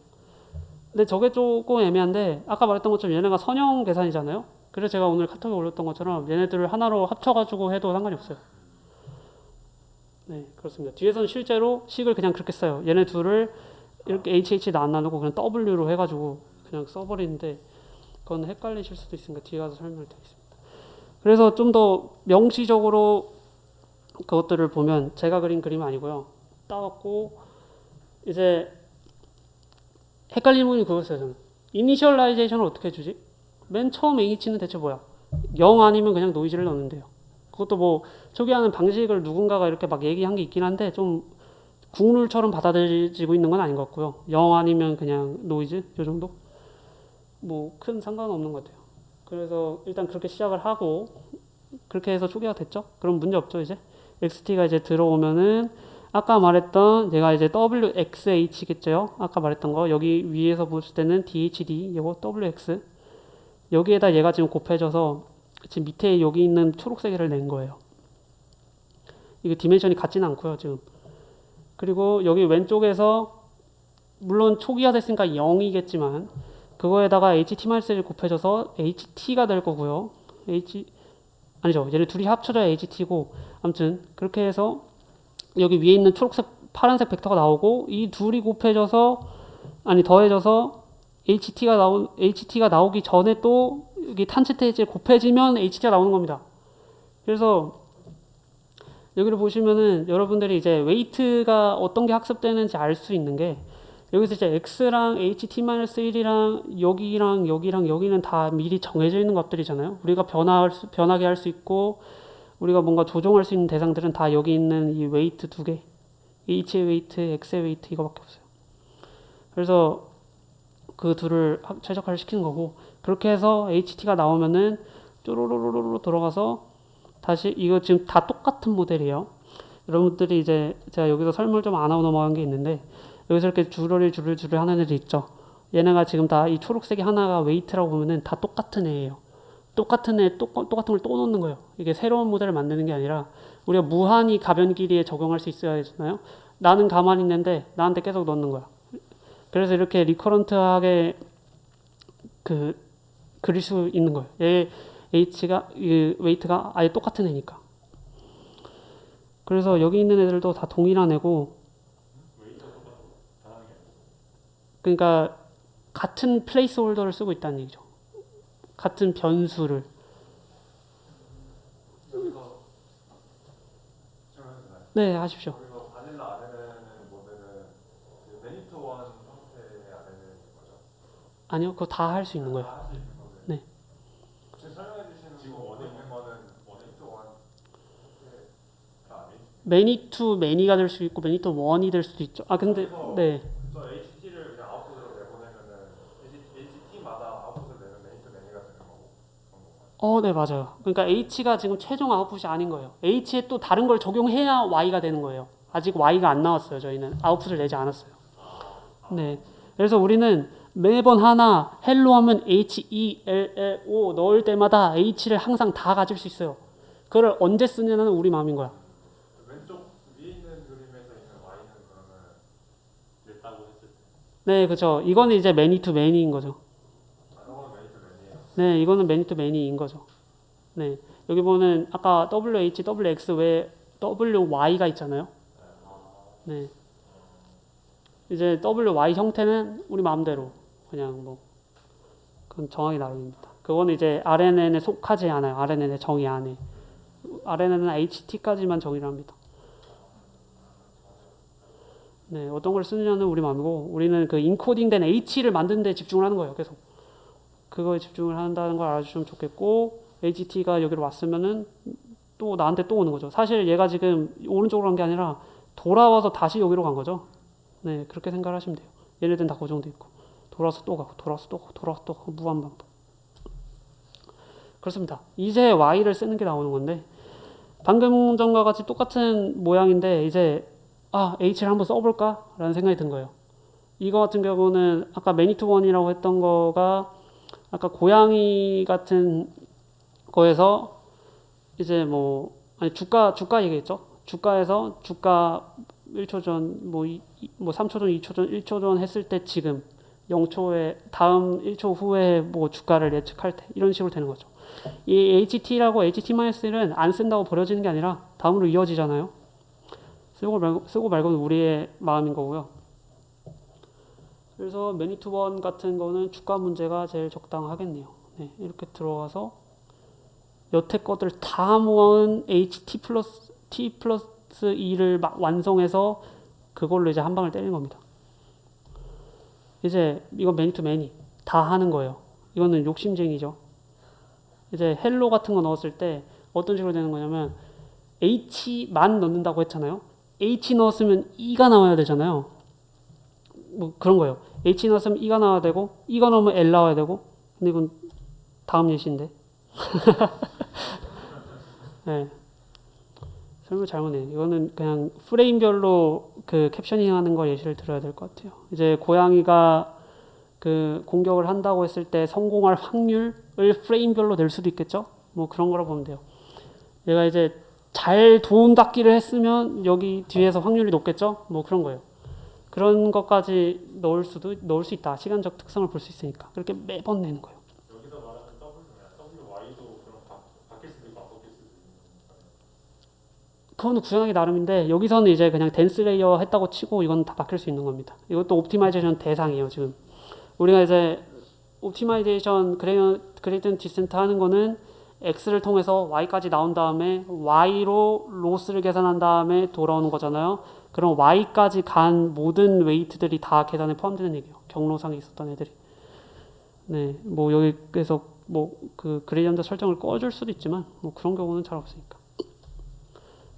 근데 저게 조금 애매한데 아까 말했던 것처럼 얘네가 선형 계산이잖아요. 그래서 제가 오늘 카톡에 올렸던 것처럼 얘네들을 하나로 합쳐가지고 해도 상관이 없어요. 네, 그렇습니다. 뒤에서는 실제로 식을 그냥 그렇게 써요. 얘네 둘을 이렇게 HH 안 나누고 그냥 W로 해가지고 그냥 써버리는데 그건 헷갈리실 수도 있으니까 뒤에 가서 설명을 드리겠습니다. 그래서 좀 더 명시적으로 그것들을 보면 제가 그린 그림 아니고요. 따왔고 이제 헷갈리는 부분이 그거였어요. 저는. 이니셜라이제이션을 어떻게 해주지? 맨 처음 H는 대체 뭐야? 0 아니면 그냥 노이즈를 넣는데요. 그것도 뭐 초기화하는 방식을 누군가가 이렇게 막 얘기한 게 있긴 한데 좀 국룰처럼 받아들여지고 있는 건 아닌 것 같고요. 0 아니면 그냥 노이즈 요 정도? 뭐 큰 상관은 없는 것 같아요. 그래서 일단 그렇게 시작을 하고 그렇게 해서 초기화 됐죠? 그럼 문제 없죠 이제? XT가 이제 들어오면은 아까 말했던 얘가 이제 WXH겠죠? 아까 말했던 거 여기 위에서 봤을 때는 DHD 이거 WX 여기에다 얘가 지금 곱해져서 지금 밑에 여기 있는 초록색을 낸 거예요. 이거 디멘션이 같지는 않고요 지금. 그리고 여기 왼쪽에서 물론 초기화 됐으니까 0이겠지만 그거에다가 HT-1를 곱해져서 HT가 될 거고요. 아니죠. 얘네 둘이 합쳐져야 HT고 아무튼 그렇게 해서 여기 위에 있는 초록색 파란색 벡터가 나오고 이 둘이 곱해져서 더해져서 HT가 나오기 전에 또 여기 탄젠트 엣지에 곱해지면 HT가 나오는 겁니다. 그래서 여기를 보시면은 여러분들이 이제 웨이트가 어떤 게 학습되는지 알 수 있는 게 여기서 이제 X랑 HT-1이랑 여기는 다 미리 정해져 있는 것들이잖아요. 우리가 변하게 할 수 있고 우리가 뭔가 조정할 수 있는 대상들은 다 여기 있는 이 웨이트 두 개. H의 웨이트, X의 웨이트 이거밖에 없어요. 그래서 그 둘을 최적화를 시키는 거고 그렇게 해서 HT가 나오면은 쪼로로로로 돌아가서 다시 이거 지금 다 똑같은 모델이에요. 여러분들이 이제 제가 여기서 설명 좀 안 하고 넘어간 게 있는데 여기서 이렇게 줄을 하는 애들 있죠. 얘네가 지금 다 이 초록색이 하나가 웨이트라고 보면은 다 똑같은 애예요. 똑같은 걸 또 넣는 거예요. 이게 새로운 모델을 만드는 게 아니라 우리가 무한히 가변 길이에 적용할 수 있어야 되잖아요. 나는 가만히 있는데 나한테 계속 넣는 거야. 그래서 이렇게 리커런트하게 그릴 수 있는 거예요. 얘 H가 이 웨이트가 아예 똑같은 애니까. 그래서 여기 있는 애들도 다 동일한 애고, 웨이트가 똑같고 변하는 게 아니고. 그러니까 같은 플레이스 홀더를 쓰고 있다는 얘기죠. 같은 변수를. 여기서 질문해도 되나요? 네, 하십시오. 여기서 바닐라 아레네는 모델은 그 매니투 원 형태의 아레네인 거죠? 아니요, 그거 다 할 수 있는 거예요. 다 할 수 있는 거네. 네. 지금 설명해 주시는 지금 거 원에 있는 거는 매니투 원 형태가 아닌. 매니 투 매니가 될 수 있고 매니 투 원이 될 수도 있죠. 아 근데 네. 저 HT를 그냥 아웃풋으로 내보내면은 HT마다 아웃풋을 내면 매니투 매니가 되는 거고 그런 건가요? 네, 맞아요. 그러니까 H가 지금 최종 아웃풋이 아닌 거예요. H에 또 다른 걸 적용해야 Y가 되는 거예요. 아직 Y가 안 나왔어요. 저희는 아웃풋을 내지 않았어요. 네. 그래서 우리는 매번 하나 헬로 하면 HELLO 넣을 때마다 H를 항상 다 가질 수 있어요. 그걸 언제 쓰냐는 우리 마음인 거야. 왼쪽 위에 있는 그림에서 있는 Y는 그러면 냈다고 했을 때. 네, 그죠. 이거는 이제 매니 투 매니인 거죠. 이거는 매니투 매니예요. 네, 이거는 매니 투 매니인 거죠. 네. 여기 보면 아까 WH, WX 외에 WY가 있잖아요. 네. 이제 WY 형태는 우리 마음대로 그냥 뭐 그건 정하기 나름입니다. 그거는 이제 RNN에 속하지 않아요. RNN의 정의 안에. RNN은 HT까지만 정의를 합니다. 네, 어떤 걸 쓰느냐는 우리 마음이고 우리는 그 인코딩된 H를 만드는 데 집중을 하는 거예요. 계속. 그거에 집중을 한다는 걸 알아주시면 좋겠고 HT가 여기로 왔으면은 또 나한테 또 오는 거죠. 사실 얘가 지금 오른쪽으로 간 게 아니라 돌아와서 다시 여기로 간 거죠. 네, 그렇게 생각을 하시면 돼요. 얘네들은 다 고정돼 있고 돌아서 또 가고 돌아서 또 가고 돌아서 또 가고 무한반복. 그렇습니다. 이제 Y를 쓰는 게 나오는 건데 방금 전과 같이 똑같은 모양인데 이제 H를 한번 써볼까? 라는 생각이 든 거예요. 이거 같은 경우는 아까 매니투원이라고 했던 거가 아까 고양이 같은 거에서 이제 뭐 아니 주가 얘기했죠. 주가에서 주가 1초 전, 뭐 3초 전, 2초 전, 1초 전 했을 때 지금 0초에 다음 1초 후에 뭐 주가를 예측할 때 이런 식으로 되는 거죠. 이 HT라고 HT-1은 안 쓴다고 버려지는 게 아니라 다음으로 이어지잖아요. 쓰고 말고는 우리의 마음인 거고요. 그래서 매니투원 같은 거는 주가 문제가 제일 적당하겠네요. 네, 이렇게 들어가서 여태 것들 다 모은 HT 플러스 T 플러스 2를 막 완성해서 그걸로 이제 한 방을 때리는 겁니다. 이제 이건 매니 투 매니 다 하는 거예요. 이거는 욕심쟁이죠. 이제 헬로 같은 거 넣었을 때 어떤 식으로 되는 거냐면 H만 넣는다고 했잖아요. H 넣었으면 E가 나와야 되잖아요. 뭐 그런 거예요. H 넣었으면 E가 나와야 되고 E가 넣으면 L 나와야 되고 근데 이건 다음 예시인데 네. 설명 잘못해. 이거는 그냥 프레임별로 그 캡셔닝 하는 걸 예시를 들어야 될 것 같아요. 이제 고양이가 그 공격을 한다고 했을 때 성공할 확률을 프레임별로 낼 수도 있겠죠? 뭐 그런 거라 보면 돼요. 얘가 이제 잘 도움 닫기를 했으면 여기 뒤에서 확률이 높겠죠? 뭐 그런 거예요. 그런 것까지 넣을 수 있다. 시간적 특성을 볼 수 있으니까. 그렇게 매번 내는 거예요. 여기서 말하는 WY도 그럼 바뀔 수도 있고 안 바뀔 수도 있는 거니까요. 그거는 구현하기 나름인데 여기서는 이제 그냥 댄스 레이어 했다고 치고 이건 다 바뀔 수 있는 겁니다. 이것도 옵티마이제이션 대상이에요. 지금 우리가 이제 옵티마이제이션 그레이디언트 디센트 하는 거는 x를 통해서 y까지 나온 다음에 y로 로스를 계산한 다음에 돌아오는 거잖아요. 그럼 y까지 간 모든 웨이트들이 다 계산에 포함되는 얘기예요. 경로상에 있었던 애들이. 네, 뭐 여기에서 뭐 그 그레이디언트 설정을 꺼줄 수도 있지만 뭐 그런 경우는 잘 없으니까.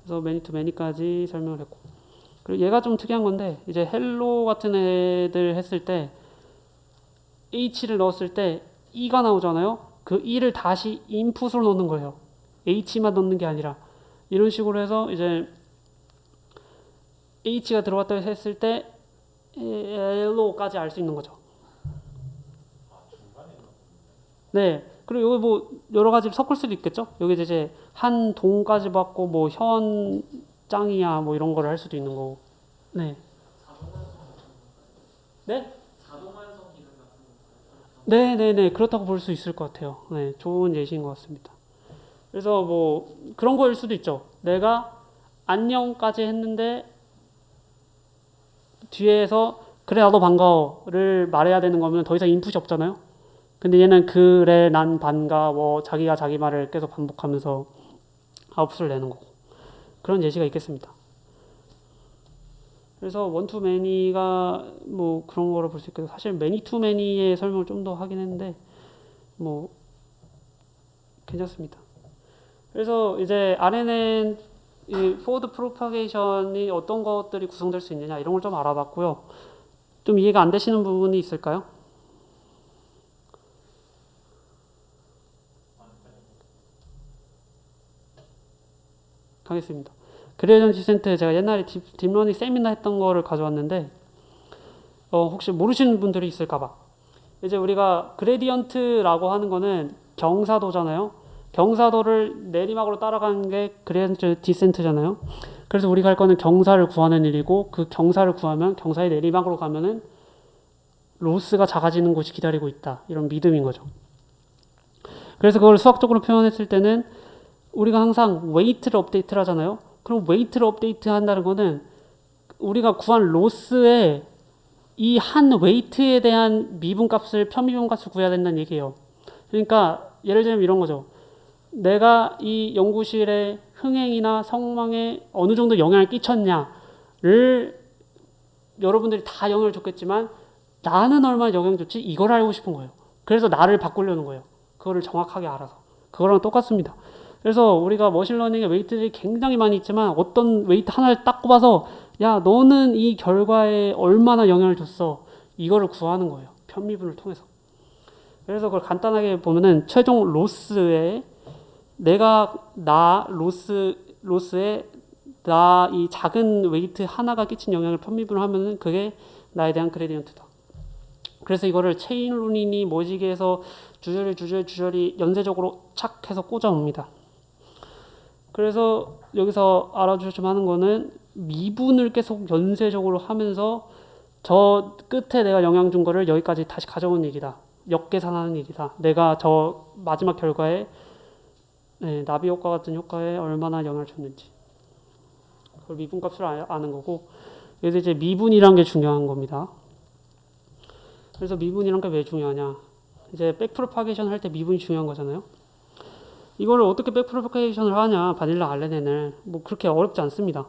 그래서 매니 투 매니까지 설명을 했고, 그리고 얘가 좀 특이한 건데 이제 헬로 같은 애들 했을 때 h를 넣었을 때 e가 나오잖아요. 그 e를 다시 인풋으로 넣는 거예요. h만 넣는 게 아니라 이런 식으로 해서 이제 h가 들어갔다 했을 때 hello까지 알 수 있는 거죠. 중간에 있는 네. 그리고 여기 뭐 여러 가지 섞을 수도 있겠죠. 여기 이제 한 동까지 받고 뭐 현 짱이야 뭐 이런 거를 할 수도 있는 거고. 네. 네? 네. 그렇다고 볼 수 있을 것 같아요. 네, 좋은 예시인 것 같습니다. 그래서 뭐 그런 거일 수도 있죠. 내가 안녕까지 했는데 뒤에서 그래 나도 반가워를 말해야 되는 거면 더 이상 인풋이 없잖아요. 근데 얘는 그래 난 반가워 자기가 자기 말을 계속 반복하면서 아웃풋을 내는 거고 그런 예시가 있겠습니다. 그래서 원투 매니가 뭐 그런 거로 볼 수 있고 사실 매니 투 매니의 설명을 좀 더 하긴 했는데 뭐 괜찮습니다. 그래서 이제 RNN 이 포워드 프로파게이션이 어떤 것들이 구성될 수 있느냐 이런 걸 좀 알아봤고요. 좀 이해가 안 되시는 부분이 있을까요? 가겠습니다. 그레디언트 디센트 제가 옛날에 딥러닝 세미나 했던 거를 가져왔는데 혹시 모르시는 분들이 있을까봐 이제 우리가 그레디언트라고 하는 거는 경사도잖아요. 경사도를 내리막으로 따라가는 게 그레디언트 디센트잖아요. 그래서 우리가 할 거는 경사를 구하는 일이고 그 경사를 구하면 경사의 내리막으로 가면은 로스가 작아지는 곳이 기다리고 있다. 이런 믿음인 거죠. 그래서 그걸 수학적으로 표현했을 때는 우리가 항상 웨이트를 업데이트를 하잖아요. 그럼 웨이트를 업데이트 한다는 거는 우리가 구한 로스의 이 한 웨이트에 대한 미분값을 편미분값을 구해야 된다는 얘기예요. 그러니까 예를 들면 이런 거죠. 내가 이 연구실의 흥행이나 성망에 어느 정도 영향을 끼쳤냐를 여러분들이 다 영향을 줬겠지만 나는 얼마나 영향을 줬지? 이걸 알고 싶은 거예요. 그래서 나를 바꾸려는 거예요. 그거를 정확하게 알아서. 그거랑 똑같습니다. 그래서 우리가 머신러닝의 웨이트들이 굉장히 많이 있지만 어떤 웨이트 하나를 딱 꼽아서 야 너는 이 결과에 얼마나 영향을 줬어. 이거를 구하는 거예요. 편미분을 통해서. 그래서 그걸 간단하게 보면은 최종 로스에 내가 나 로스에 나 이 작은 웨이트 하나가 끼친 영향을 편미분을 하면은 그게 나에 대한 그레디언트다. 그래서 이거를 체인 루닌이 모지기에서 주저리 연쇄적으로 착 해서 꽂아옵니다. 그래서 여기서 알아주시면 하는 거는 미분을 계속 연쇄적으로 하면서 저 끝에 내가 영향 준 거를 여기까지 다시 가져오는 일이다. 역계산하는 일이다. 내가 저 마지막 결과에 나비 효과 같은 효과에 얼마나 영향을 줬는지 그걸 미분값을 아는 거고 여기서 이제 미분이란 게 중요한 겁니다. 그래서 미분이란 게 왜 중요하냐 이제 백프로파게이션 할 때 미분이 중요한 거잖아요. 이거를 어떻게 백프로파게이션을 하냐 바닐라 RNN을 뭐 그렇게 어렵지 않습니다.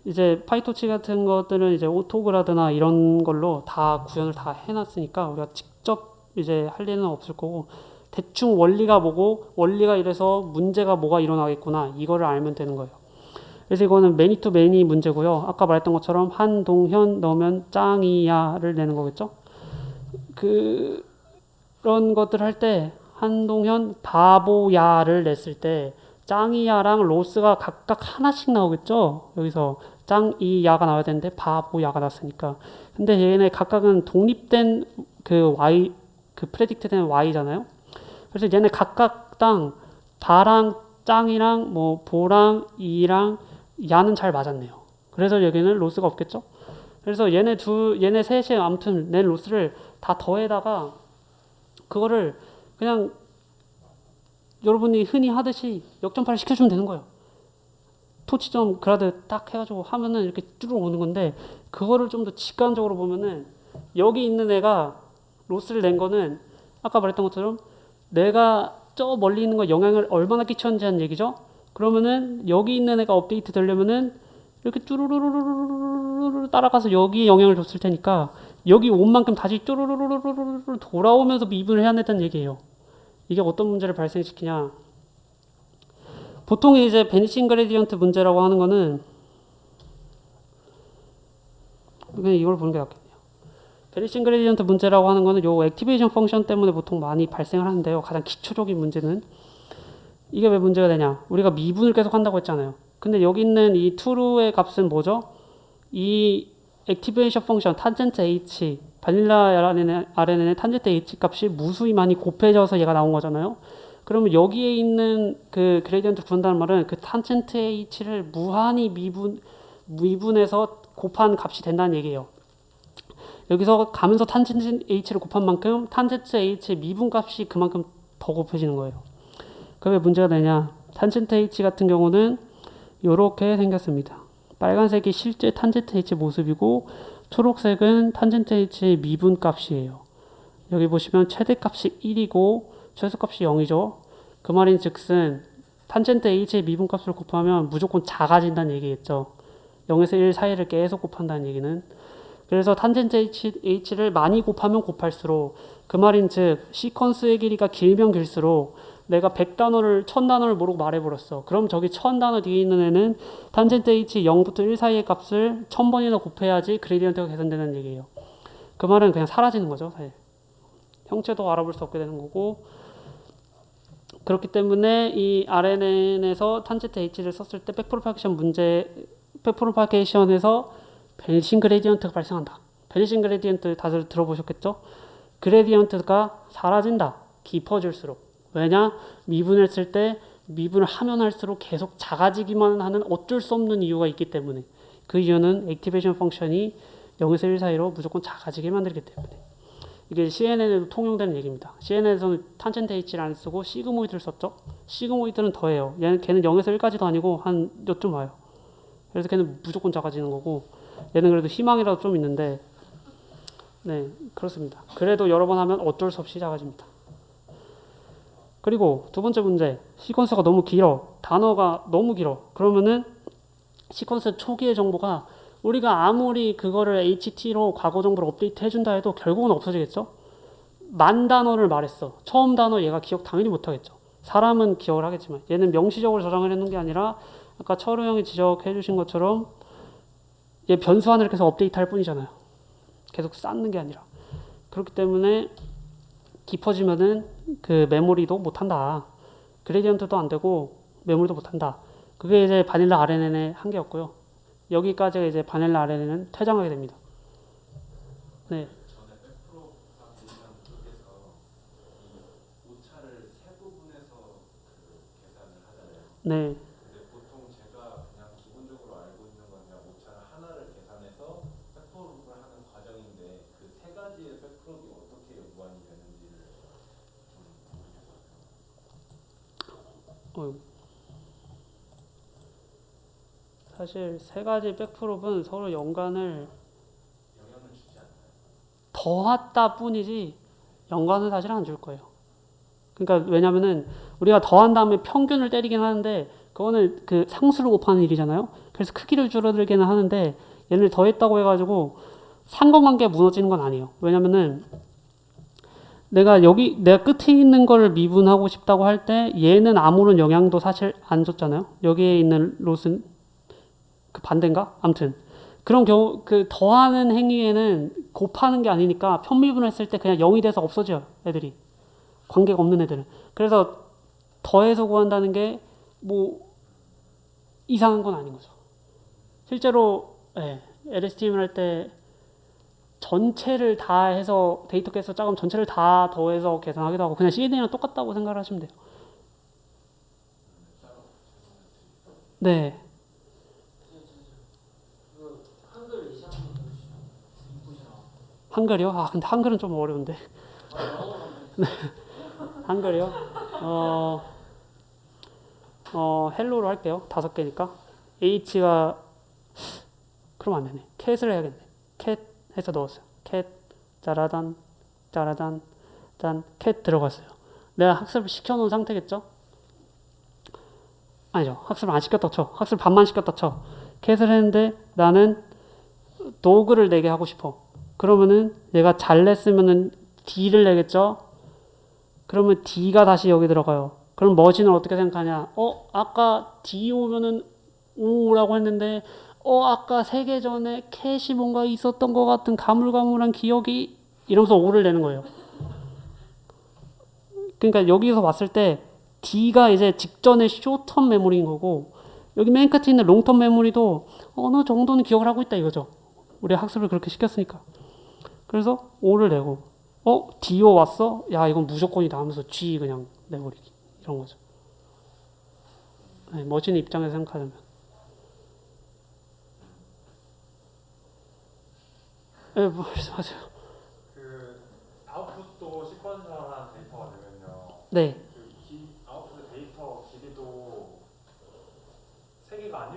이제 파이토치 같은 것들은 이제 오토그라드나 이런 걸로 다 구현을 다 해놨으니까 우리가 직접 이제 할 일은 없을 거고 대충 원리가 뭐고 원리가 이래서 문제가 뭐가 일어나겠구나 이거를 알면 되는 거예요. 그래서 이거는 매니 투 매니 문제고요. 아까 말했던 것처럼 한동현 넣으면 짱이야를 내는 거겠죠. 그런 것들 할 때 한동현 바보야를 냈을 때 짱이야랑 로스가 각각 하나씩 나오겠죠. 여기서 짱이야가 나와야 되는데 바보야가 났으니까. 근데 얘네 각각은 독립된 그 y 그 프레딕트된 y잖아요. 그래서 얘네 각각당 바랑 짱이랑 뭐 보랑 이랑 야는 잘 맞았네요. 그래서 여기는 로스가 없겠죠. 그래서 얘네 셋이 아무튼 낸 로스를 다 더해다가 그거를 그냥 여러분이 흔히 하듯이 역전파를 시켜주면 되는 거예요. 토치점 그라드 딱 해가지고 하면은 이렇게 쭉 오는 건데 그거를 좀 더 직관적으로 보면은 여기 있는 애가 로스를 낸 거는 아까 말했던 것처럼 내가 저 멀리 있는 거 영향을 얼마나 끼쳤는지 하는 얘기죠. 그러면은 여기 있는 애가 업데이트 되려면은 이렇게 쭈루루루루루루 따라가서 여기에 영향을 줬을 테니까 여기 온 만큼 다시 쭈루루루루루 돌아오면서 미분을 해야 된다는 얘기예요. 이게 어떤 문제를 발생시키냐. 보통 이제 베니싱 그레디언트 문제라고 하는 거는 그냥 이걸 보는 게 낫겠네요. 베니싱 그레디언트 문제라고 하는 거는 요 액티베이션 펑션 때문에 보통 많이 발생을 하는데요. 가장 기초적인 문제는 이게 왜 문제가 되냐. 우리가 미분을 계속 한다고 했잖아요. 근데 여기 있는 이 true의 값은 뭐죠? 이 액티베이션 펑션 탄젠트 h 바닐라 RNN의 탄젠트 h 값이 무수히 많이 곱해져서 얘가 나온 거잖아요. 그러면 여기에 있는 그 그레디언트 구한다는 말은 그 탄젠트 h를 무한히 미분해서 곱한 값이 된다는 얘기예요. 여기서 가면서 탄젠트 h를 곱한 만큼 탄젠트 h의 미분값이 그만큼 더 곱해지는 거예요. 그게 왜 문제가 되냐? 탄젠트 h 같은 경우는 이렇게 생겼습니다. 빨간색이 실제 탄젠트 H 모습이고 초록색은 탄젠트 H의 미분 값이에요. 여기 보시면 최대값이 1이고 최소값이 0이죠. 그 말인 즉슨 탄젠트 H의 미분 값을 곱하면 무조건 작아진다는 얘기겠죠. 0에서 1 사이를 계속 곱한다는 얘기는. 그래서 탄젠트 H를 많이 곱하면 곱할수록 그 말인 즉 시퀀스의 길이가 길면 길수록 내가 100단어를 1000단어를 모르고 말해버렸어. 그럼 저기 1000단어 뒤에 있는 애는 탄젠트 H 0부터 1 사이의 값을 1000번이나 곱해야지 그레디언트가 계산되는 얘기예요. 그 말은 그냥 사라지는 거죠. 사실. 형체도 알아볼 수 없게 되는 거고 그렇기 때문에 이 RNN에서 탄젠트 H를 썼을 때 백프로파게이션에서 베니싱 그레디언트가 발생한다. 베니싱 그레디언트 다들 들어보셨겠죠? 그레디언트가 사라진다. 깊어질수록. 왜냐? 미분했을 때 미분을 하면 할수록 계속 작아지기만 하는 어쩔 수 없는 이유가 있기 때문에 그 이유는 액티베이션 펑션이 0에서 1 사이로 무조건 작아지게 만들기 때문에 이게 CNN에도 통용되는 얘기입니다. CNN에서는 탄젠트 H를 안 쓰고 시그모이드를 썼죠. 시그모이드는 더해요. 걔는 0에서 1까지도 아니고 한 몇 점 와요. 그래서 걔는 무조건 작아지는 거고 얘는 그래도 희망이라도 좀 있는데 네 그렇습니다. 그래도 여러 번 하면 어쩔 수 없이 작아집니다. 그리고 두 번째 문제 시퀀스가 너무 길어. 단어가 너무 길어. 그러면은 시퀀스 초기의 정보가 우리가 아무리 그거를 HT로 과거 정보를 업데이트 해준다 해도 결국은 없어지겠죠? 만 단어를 말했어. 처음 단어 얘가 기억 당연히 못하겠죠. 사람은 기억을 하겠지만 얘는 명시적으로 저장을 해놓은 게 아니라 아까 철우 형이 지적해 주신 것처럼 얘 변수환을 계속 업데이트 할 뿐이잖아요. 계속 쌓는 게 아니라. 그렇기 때문에 깊어지면은 그 메모리도 못한다. 그레디언트도 안 되고 메모리도 못한다. 그게 이제 바닐라 RNN의 한계였고요. 여기까지가 이제 바닐라 RNN은 퇴장하게 됩니다. 네. 전에 백프로파게이션 쪽에서 이 오차를 세 부분에서 계산을 하잖아요. 네. 근데 보통 제가 그냥 기본적으로 알고 있는 건 그냥 오차를 하나를 계산해서 백프롭을 하는 과정인데 그 세 가지의 백프롭이 어떻게 연관이 되는지를 좀 모르겠어요. 사실 세 가지 백프롭은 서로 연관을 영향을 주지 않나요? 더했다 뿐이지 연관은 사실 안 줄 거예요. 그러니까 왜냐면은 우리가 더한 다음에 평균을 때리긴 하는데 그거는 그 상수를 곱하는 일이잖아요. 그래서 크기를 줄어들기는 하는데 얘를 더했다고 해가지고 상관관계가 무너지는 건 아니에요. 왜냐면은 내가 끝에 있는 거를 미분하고 싶다고 할 때 얘는 아무런 영향도 사실 안 줬잖아요. 여기에 있는 롯은 그 반대인가? 아무튼 그런 경우 그 더하는 행위에는 곱하는 게 아니니까 편미분을 했을 때 그냥 0이 돼서 없어져요. 애들이. 관계가 없는 애들은. 그래서 더해서 구한다는 게 뭐 이상한 건 아닌 거죠. 실제로 LSTM을 할 때 전체를 다 해서 데이터 계수 작으면 전체를 다 더해서 계산하기도 하고 그냥 CNN이랑 똑같다고 생각을 하시면 돼요. 네. 한글이요? 아 근데 한글은 좀 어려운데. 네. 한글이요? 헬로로 할게요. 5개니까. H가 그럼 안 되네. 캣을 해야겠네. 캣 해서 넣었어요. 캣 짜라단 짜라단 짠 캣 들어갔어요. 내가 학습을 시켜놓은 상태겠죠? 아니죠. 학습을 안 시켰다 쳐. 학습 반만 시켰다 쳐. 캣을 했는데 나는 도구를 내게 하고 싶어. 그러면은 얘가 잘 냈으면은 D를 내겠죠? 그러면 D가 다시 여기 들어가요. 그럼 머신을 어떻게 생각하냐? 아까 D 오면은 O라고 했는데, 아까 3개 전에 캣이 뭔가 있었던 것 같은 가물가물한 기억이 이러면서 O를 내는 거예요. 그러니까 여기서 봤을 때 D가 이제 직전에 쇼텀 메모리인 거고, 여기 맨 끝에 있는 롱텀 메모리도 어느 정도는 기억을 하고 있다 이거죠. 우리가 학습을 그렇게 시켰으니까. 그래서 O를 내고, D오 왔어? 야, 이건 무조건이다 하면서 G 그냥 내버리기. 이런 거죠. 네, 머신 입장에서 생각하자면. 네, 말씀하세요. 그 아웃풋도 시퀀셜한 데이터가 되면요. 네. 아웃풋 데이터 길이도 3개가 아닐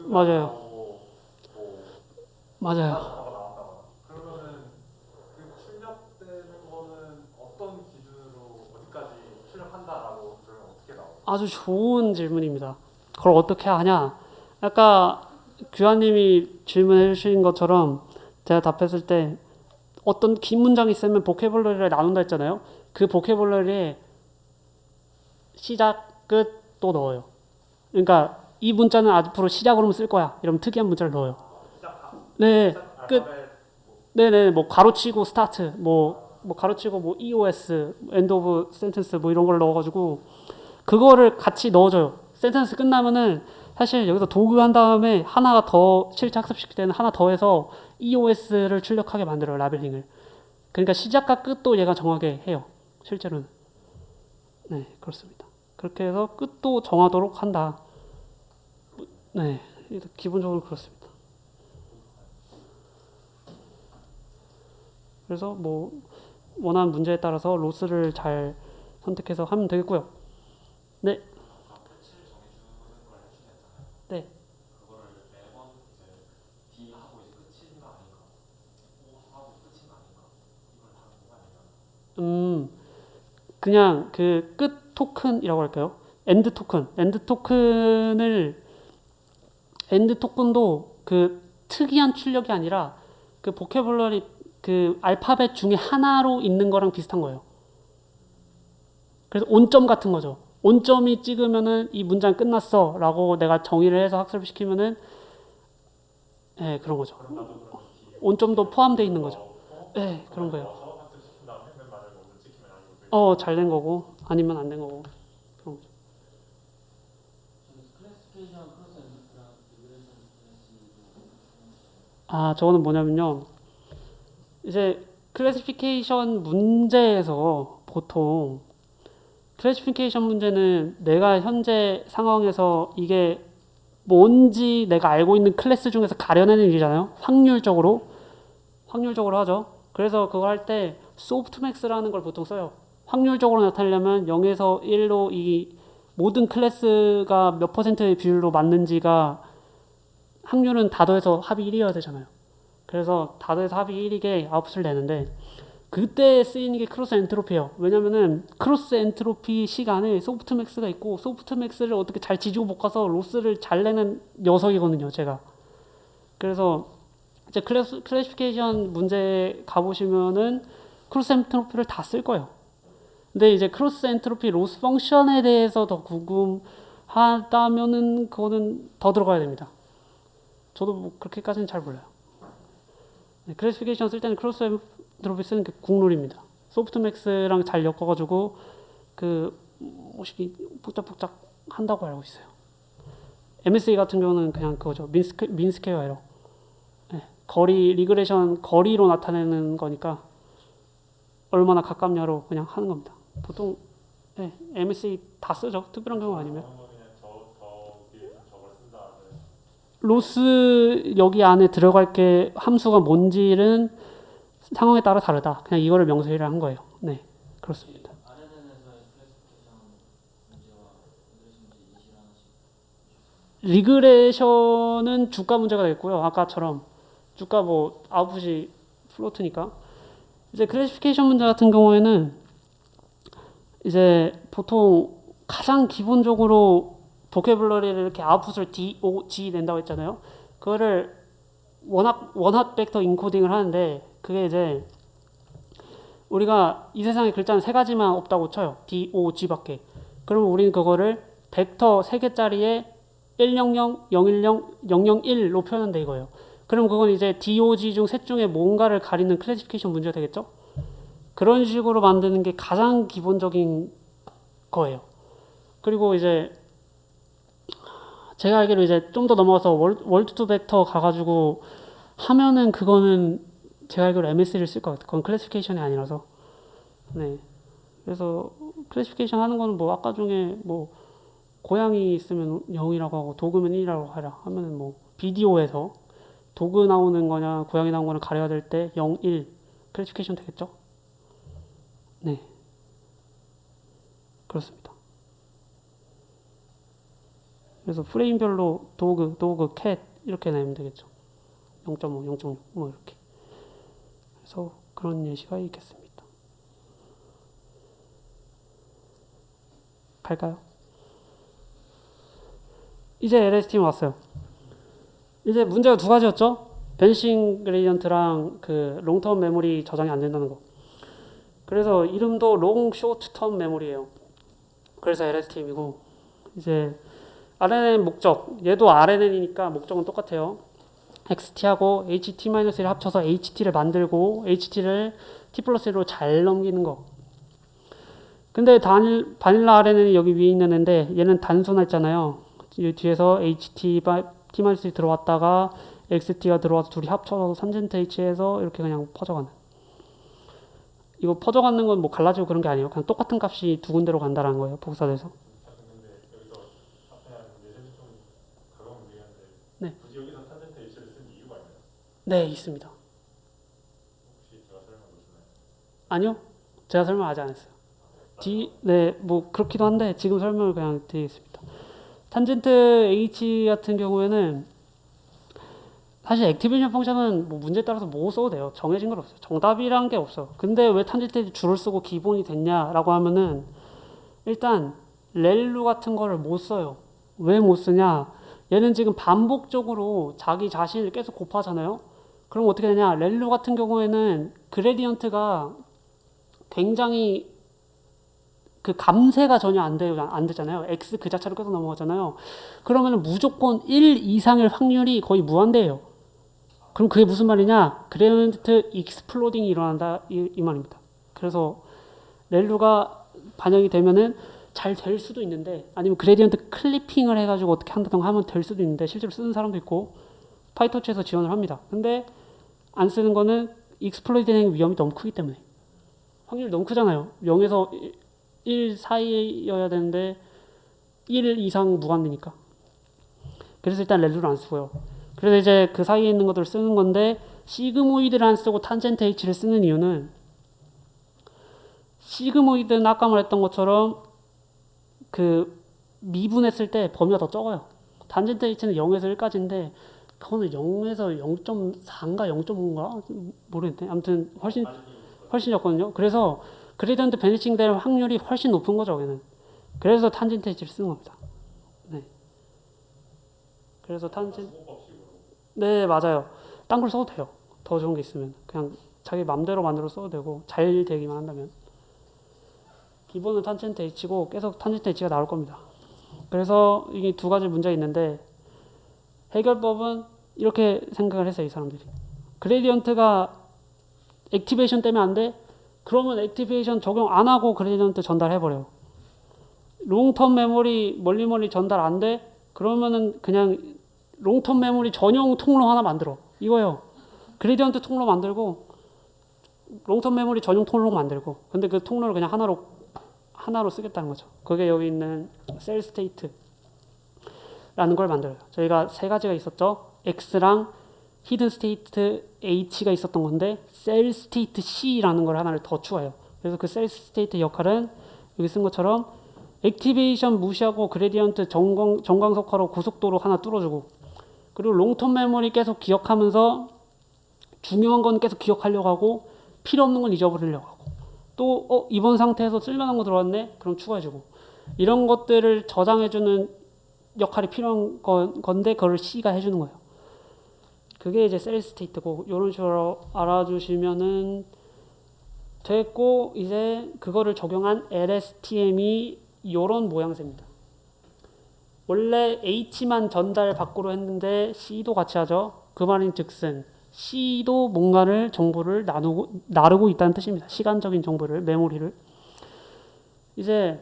맞아요. 나오고 뭐 맞아요. 하나가 나왔다거나 그러면은 그 출력되는 거는 어떤 기준으로 어디까지 출력한다라고 그러면 어떻게 나와요? 아주 좋은 질문입니다. 그걸 어떻게 하냐? 아까 규환님이 질문해 주신 것처럼 제가 답했을 때 어떤 긴 문장이 있으면 보캐블러리를 나눈다 했잖아요. 그 보캐블러리에 시작, 끝 또 넣어요. 그러니까 이 문자는 앞으로 시작으로 쓸 거야. 이러면 특이한 문자를 넣어요. 네, 끝. 네네, 뭐 가로치고 스타트, 뭐 가로치고 뭐 EOS, end of sentence 뭐 이런 걸 넣어가지고 그거를 같이 넣어줘요. 센텐스 끝나면은 사실 여기서 도구 한 다음에 하나가 더 실제 학습시킬 때는 하나 더 해서 EOS를 출력하게 만들어요. 라벨링을. 그러니까 시작과 끝도 얘가 정하게 해요. 실제로는. 네, 그렇습니다. 그렇게 해서 끝도 정하도록 한다. 네, 기본적으로 그렇습니다. 그래서 뭐 원하는 문제에 따라서 로스를 잘 선택해서 하면 되겠고요. 네. 끝을 정해주는 걸 해주셨잖아요. 네. 그거를 매번 이제 D 하고 이제 끝인가 아닌가, O 하고 끝인가 아닌가 이걸 다른 건가 아니면 그냥 그 끝 토큰이라고 할까요? 엔드 토큰. 엔드 토큰도 그 특이한 출력이 아니라 그 보캐블러리 그 알파벳 중에 하나로 있는 거랑 비슷한 거예요. 그래서 온점 같은 거죠. 온점이 찍으면은 이 문장 끝났어라고 내가 정의를 해서 학습을 시키면은 네, 그런 거죠. 그럼 나도 그럼 D 온점도 포함되어 있는 거죠. 넣고 네, 그런 거예요. 넣어서 학습시킨 다음에 맨 말을 뭐 찍히면 아니고 잘 된 거고 아니면 안 된 거고. 그런 거죠. 저거는 뭐냐면요. 이제 클래시피케이션 문제에서 보통 클래시피케이션 문제는 내가 현재 상황에서 이게 뭔지 내가 알고 있는 클래스 중에서 가려내는 일이잖아요. 확률적으로 하죠. 그래서 그거 할 때 소프트맥스라는 걸 보통 써요. 확률적으로 나타내려면 0에서 1로 이 모든 클래스가 몇 퍼센트의 비율로 맞는지가 확률은 다 더해서 합이 1이어야 되잖아요. 그래서 다 더해서 합이 1이게 아웃풋을 내는데 그때 쓰이는 게 크로스 엔트로피예요. 왜냐면은 크로스 엔트로피 시간에 소프트맥스가 있고 소프트맥스를 어떻게 잘 지지고 볶아서 로스를 잘 내는 녀석이거든요, 제가. 그래서 이제 클래시피케이션 문제 가보시면은 크로스 엔트로피를 다 쓸 거예요. 근데 이제 크로스 엔트로피 로스 펑션에 대해서 더 궁금하다면은 그거는 더 들어가야 됩니다. 저도 뭐 그렇게까지는 잘 몰라요. 네, 클래시피케이션 쓸 때는 크로스 엔트로피 쓰는 게 국룰입니다. 소프트맥스랑 잘 엮어가지고 그 뭐시 복잡복잡 한다고 알고 있어요. MSA 같은 경우는 그냥 그거죠. 민스퀘어 에러. 네, 리그레이션 거리로 나타내는 거니까 얼마나 가깝냐로 그냥 하는 겁니다. 보통 네, MSA 다 쓰죠. 특별한 경우 아니면. 저걸 쓴 다음에 로스 여기 안에 들어갈 게 함수가 뭔지는 상황에 따라 다르다. 그냥 이거를 명시를 한 거예요. 네, 그렇습니다. 리그레이션은 주가 문제가 되겠고요. 아까처럼 주가 뭐 아웃풋이 플로트니까. 이제 클래시피케이션 문제 같은 경우에는 이제 보통 가장 기본적으로 보캐블러리를 이렇게 아웃풋을 D, O, G 낸다고 했잖아요. 그거를 원핫 벡터 인코딩을 하는데 그게 이제 우리가 이 세상에 글자는 세 가지만 없다고 쳐요. D, O, G밖에. 그러면 우리는 그거를 벡터 3개짜리에 100, 010, 001로 표현한다 이거예요. 그럼 그건 이제 D, O, G 중 셋 중에 뭔가를 가리는 클래시피케이션 문제가 되겠죠? 그런 식으로 만드는 게 가장 기본적인 거예요. 그리고 이제 제가 알기로 이제 좀 더 넘어가서 월드 투 벡터 가가지고 하면은 그거는 제가 알기로 MS를 쓸 것 같아요. 그건 클래시피케이션이 아니라서. 네. 그래서 클래시피케이션 하는 거는 뭐 아까 중에 뭐 고양이 있으면 0이라고 하고 도그면 1이라고 하라 하면은 뭐 비디오에서 도그 나오는 거냐 고양이 나오는 거냐 가려야 될 때 0, 1 클래시피케이션 되겠죠? 네. 그렇습니다. 그래서 프레임별로 도그, 캣 이렇게 내면 되겠죠. 0.5, 0.6 뭐 이렇게. 그래서 그런 예시가 있겠습니다. 갈까요? 이제 LSTM 왔어요. 이제 문제가 두 가지였죠. 베니싱 그레디언트랑 그 롱텀 메모리 저장이 안 된다는 거. 그래서 이름도 롱 쇼트 텀 메모리예요. 그래서 LSTM이고 이제 RNN 목적 얘도 RNN이니까 목적은 똑같아요. XT하고 HT-1을 합쳐서 HT를 만들고 HT를 T+1로 잘 넘기는 거. 근데 바닐라 RNN이 여기 위에 있는 애인데 얘는 단순했잖아요. 뒤에서 HT-T-1이 들어왔다가 XT가 들어와서 둘이 합쳐서 탄젠트 H에서 이렇게 그냥 퍼져가는. 이거 퍼져가는 건 뭐 갈라지고 그런 게 아니에요. 그냥 똑같은 값이 두 군데로 간다는 거예요. 복사돼서. 근데 여기서 앞에 하는 예전에 좀 가까운 문제인데 네. 굳이 여기서 탄젠트 H를 쓴 이유가 있나요? 네, 있습니다. 혹시 제가 설명해 주나요? 아니요. 제가 설명 아직 안 했어요. 네, 뭐 그렇기도 한데 지금 설명을 그냥 드리겠습니다. 탄젠트 H 같은 경우에는 사실 액티베이션 펑션은 뭐 문제에 따라서 뭐 써도 돼요. 정해진 건 없어요. 정답이란 게 없어. 근데 왜 탄젠트 H 줄을 쓰고 기본이 됐냐라고 하면은 일단 렐루 같은 거를 못 써요. 왜 못 쓰냐? 얘는 지금 반복적으로 자기 자신을 계속 곱하잖아요. 그럼 어떻게 되냐? 렐루 같은 경우에는 그레디언트가 굉장히 그 감쇄가 전혀 안 되잖아요. x 그 자체로 계속 넘어가잖아요. 그러면 무조건 1 이상일 확률이 거의 무한대예요. 그럼 그게 무슨 말이냐? 그레디언트 익스플로딩이 일어난다 이 말입니다. 그래서 렐루가 반영이 되면은 잘 될 수도 있는데 아니면 그레디언트 클리핑을 해가지고 어떻게 한다던가 하면 될 수도 있는데 실제로 쓰는 사람도 있고 파이터치에서 지원을 합니다. 근데 안 쓰는 거는 익스플로이드 되는 위험이 너무 크기 때문에 확률이 너무 크잖아요. 0에서 1 사이여야 되는데 1 이상 무한대니까. 그래서 일단 렐루를 안 쓰고요. 그래서 이제 그 사이에 있는 것들을 쓰는 건데 시그모이드를 안 쓰고 탄젠트 H를 쓰는 이유는 시그모이드는 아까 말했던 것처럼 그 미분했을 때 범위가 더 적어요. 탄젠트 H는 0에서 1까지인데 그거는 0에서 0.4인가 0.5인가 모르겠네. 아무튼 훨씬 적거든요. 그래서 그레디언트 베니싱 될 확률이 훨씬 높은 거죠. 얘는. 그래서 탄젠트 H를 쓰는 겁니다. 네. 그래서 네, 맞아요. 딴 걸 써도 돼요. 더 좋은 게 있으면 그냥 자기 맘대로 만들어 써도 되고 잘 되기만 한다면. 기본은 탄젠트 H고 계속 탄젠트 H가 나올 겁니다. 그래서 이게 두 가지 문제가 있는데 해결법은 이렇게 생각을 했어요. 이 사람들이. 그레디언트가 액티베이션 때문에 안 돼? 그러면 액티베이션 적용 안 하고 그레디언트 전달해버려요. 롱텀 메모리 멀리 전달 안 돼? 그러면은 그냥 롱텀 메모리 전용 통로 하나 만들어. 이거예요. 그레디언트 통로 만들고 롱텀 메모리 전용 통로 만들고 근데 그 통로를 그냥 하나로 쓰겠다는 거죠. 그게 여기 있는 셀 스테이트라는 걸 만들어요. 저희가 세 가지가 있었죠. X랑 히든 스테이트 H가 있었던 건데 셀 스테이트 C라는 걸 하나를 더 추가해요. 그래서 그 셀 스테이트 역할은 여기 쓴 것처럼 액티베이션 무시하고 그레디언트 정광석화로 고속도로 하나 뚫어주고 그리고 롱텀 메모리 계속 기억하면서 중요한 건 계속 기억하려고 하고 필요 없는 건 잊어버리려고 하고 또 이번 상태에서 쓸만한 거 들어왔네? 그럼 추가해주고 이런 것들을 저장해주는 역할이 필요한 건데 그걸 C가 해주는 거예요. 그게 이제 셀 스테이트고 이런 식으로 알아주시면은 됐고 이제 그거를 적용한 LSTM이 이런 모양새입니다. 원래 H만 전달 밖으로 했는데 C도 같이 하죠. 그 말인 즉슨 C도 뭔가를 정보를 나르고 있다는 뜻입니다. 시간적인 정보를 메모리를 이제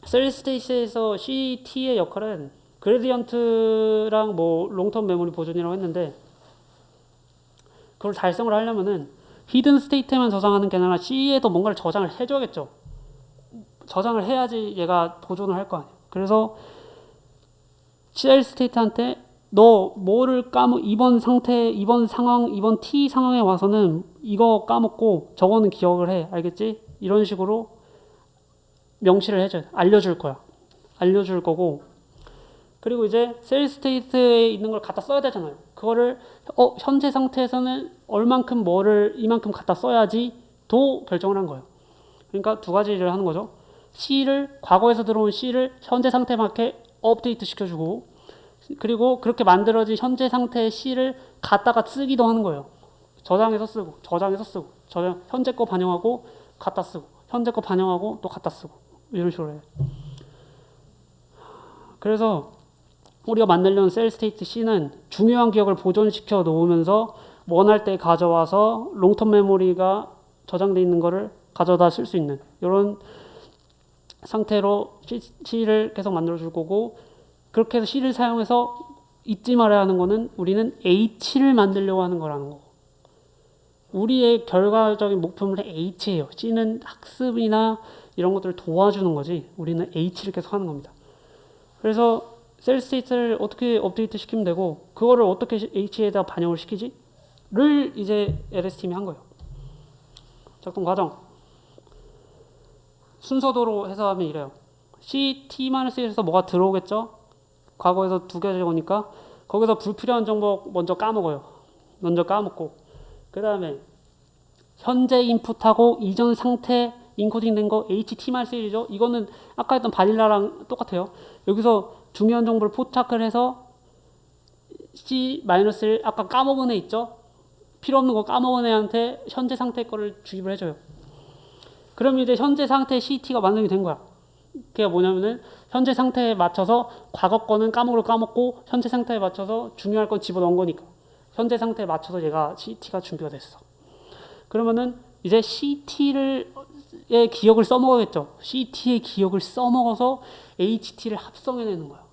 셀 스테이트에서 CT의 역할은 그레디언트랑 뭐 롱텀 메모리 보존이라고 했는데 그걸 달성을 하려면은 히든 스테이트만 저장하는 게 아니라 C에도 뭔가를 저장을 해줘야겠죠. 저장을 해야지 얘가 보존을 할 거 아니에요. 그래서 셀 스테이트한테 너 뭐를 이번 상태, 이번 상황, 이번 T 상황에 와서는 이거 까먹고 저거는 기억을 해. 알겠지? 이런 식으로 명시를 해줘요. 알려줄 거야. 알려줄 거고 그리고 이제 셀 스테이트에 있는 걸 갖다 써야 되잖아요. 그거를 현재 상태에서는 얼만큼 뭐를 이만큼 갖다 써야지도 결정을 한 거예요. 그러니까 두 가지를 하는 거죠. C를 과거에서 들어온 C를 현재 상태에 맞게 업데이트 시켜주고 그리고 그렇게 만들어진 현재 상태의 C를 갖다가 쓰기도 하는 거예요. 저장해서 쓰고 현재 거 반영하고 갖다 쓰고 현재 거 반영하고 또 갖다 쓰고 이런 식으로 해요. 그래서 우리가 만들려는 셀 스테이트 C는 중요한 기억을 보존시켜 놓으면서 원할 때 가져와서 롱텀 메모리가 저장되어 있는 거를 가져다 쓸 수 있는 이런 상태로 C를 계속 만들어 줄 거고 그렇게 해서 C를 사용해서 잊지 말아야 하는 거는 우리는 H를 만들려고 하는 거라는 거. 우리의 결과적인 목표물은 H예요. C는 학습이나 이런 것들을 도와주는 거지 우리는 H를 계속 하는 겁니다. 그래서 셀 스테이트를 어떻게 업데이트 시키면 되고 그거를 어떻게 H에다 반영을 시키지? 를 이제 LS팀이 한 거예요. 작동 과정 순서도로 해서 하면 이래요. CT-1에서 뭐가 들어오겠죠? 과거에서 두 개의 거니까 거기서 불필요한 정보 먼저 까먹어요. 먼저 까먹고 그 다음에 현재 인풋하고 이전 상태 인코딩 된 거 HT-1이죠. 이거는 아까 했던 바닐라랑 똑같아요. 여기서 중요한 정보를 포착을 해서 C-를 아까 까먹은 애 있죠? 필요 없는 거 까먹은 애한테 현재 상태 거를 주입을 해줘요. 그럼 이제 현재 상태 CT가 완성이 된 거야. 그게 뭐냐면은 현재 상태에 맞춰서 과거 거는 까먹고 현재 상태에 맞춰서 중요할 건 집어넣은 거니까 현재 상태에 맞춰서 얘가 CT가 준비가 됐어. 그러면은 이제 CT의 기억을 써먹어야겠죠. CT의 기억을 써먹어서 HT를 합성해내는 거야.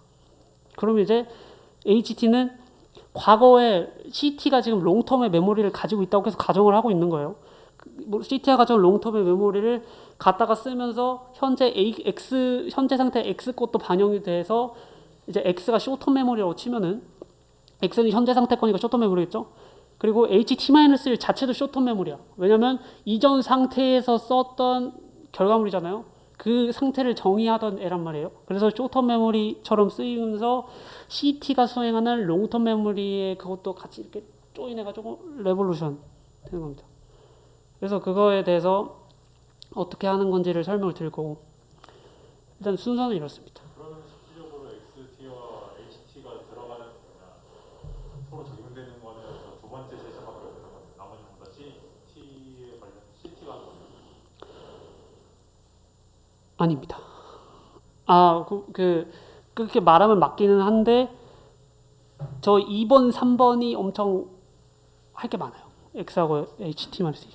그럼 이제 HT는 과거에 CT가 지금 롱텀의 메모리를 가지고 있다고 해서 가정을 하고 있는 거예요. CT가 가져온 롱텀의 메모리를 갖다가 쓰면서 현재 상태 X 것도 반영이 돼서 이제 X가 숏텀 메모리라고 치면은 X는 현재 상태 거니까 숏텀 메모리겠죠. 그리고 HT-1 자체도 숏텀 메모리야. 왜냐면 이전 상태에서 썼던 결과물이잖아요. 그 상태를 정의하던 애란 말이에요. 그래서 숏텀 메모리처럼 쓰이면서 CT가 수행하는 롱텀 메모리에 그것도 같이 이렇게 조인해가지고 레볼루션 되는 겁니다. 그래서 그거에 대해서 어떻게 하는 건지를 설명을 드릴 거고 일단 순서는 이렇습니다. 그러면 실질적으로 XT와 HT가 들어가는 서로 적용되는 거는 두 번째 제시밖에 없는 거예요. 나머지 전부 다 CT에 관련 CT가 하는 거예요. 아닙니다. 그렇게 말하면 맞기는 한데 저 2번, 3번이 엄청 할 게 많아요. X하고 HT-1. HT-1에서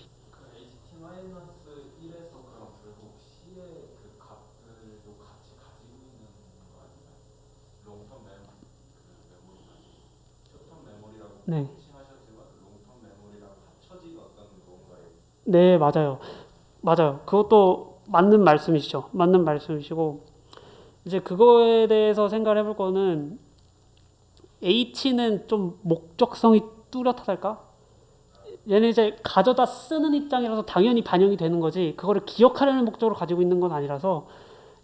그럼 결국 C의 그 값들도 같이 가지고 있는 거 아닌가요? 롱텀 메모리, 숏텀 메모리라고 네. 칭하셨지만 롱텀 메모리랑 합쳐진 어떤 무언가의 네, 맞아요. 그것도 맞는 말씀이시죠. 맞는 말씀이시고 이제 그거에 대해서 생각을 해볼 거는 H는 좀 목적성이 뚜렷하달까? 얘는 이제 가져다 쓰는 입장이라서 당연히 반영이 되는 거지 그거를 기억하려는 목적으로 가지고 있는 건 아니라서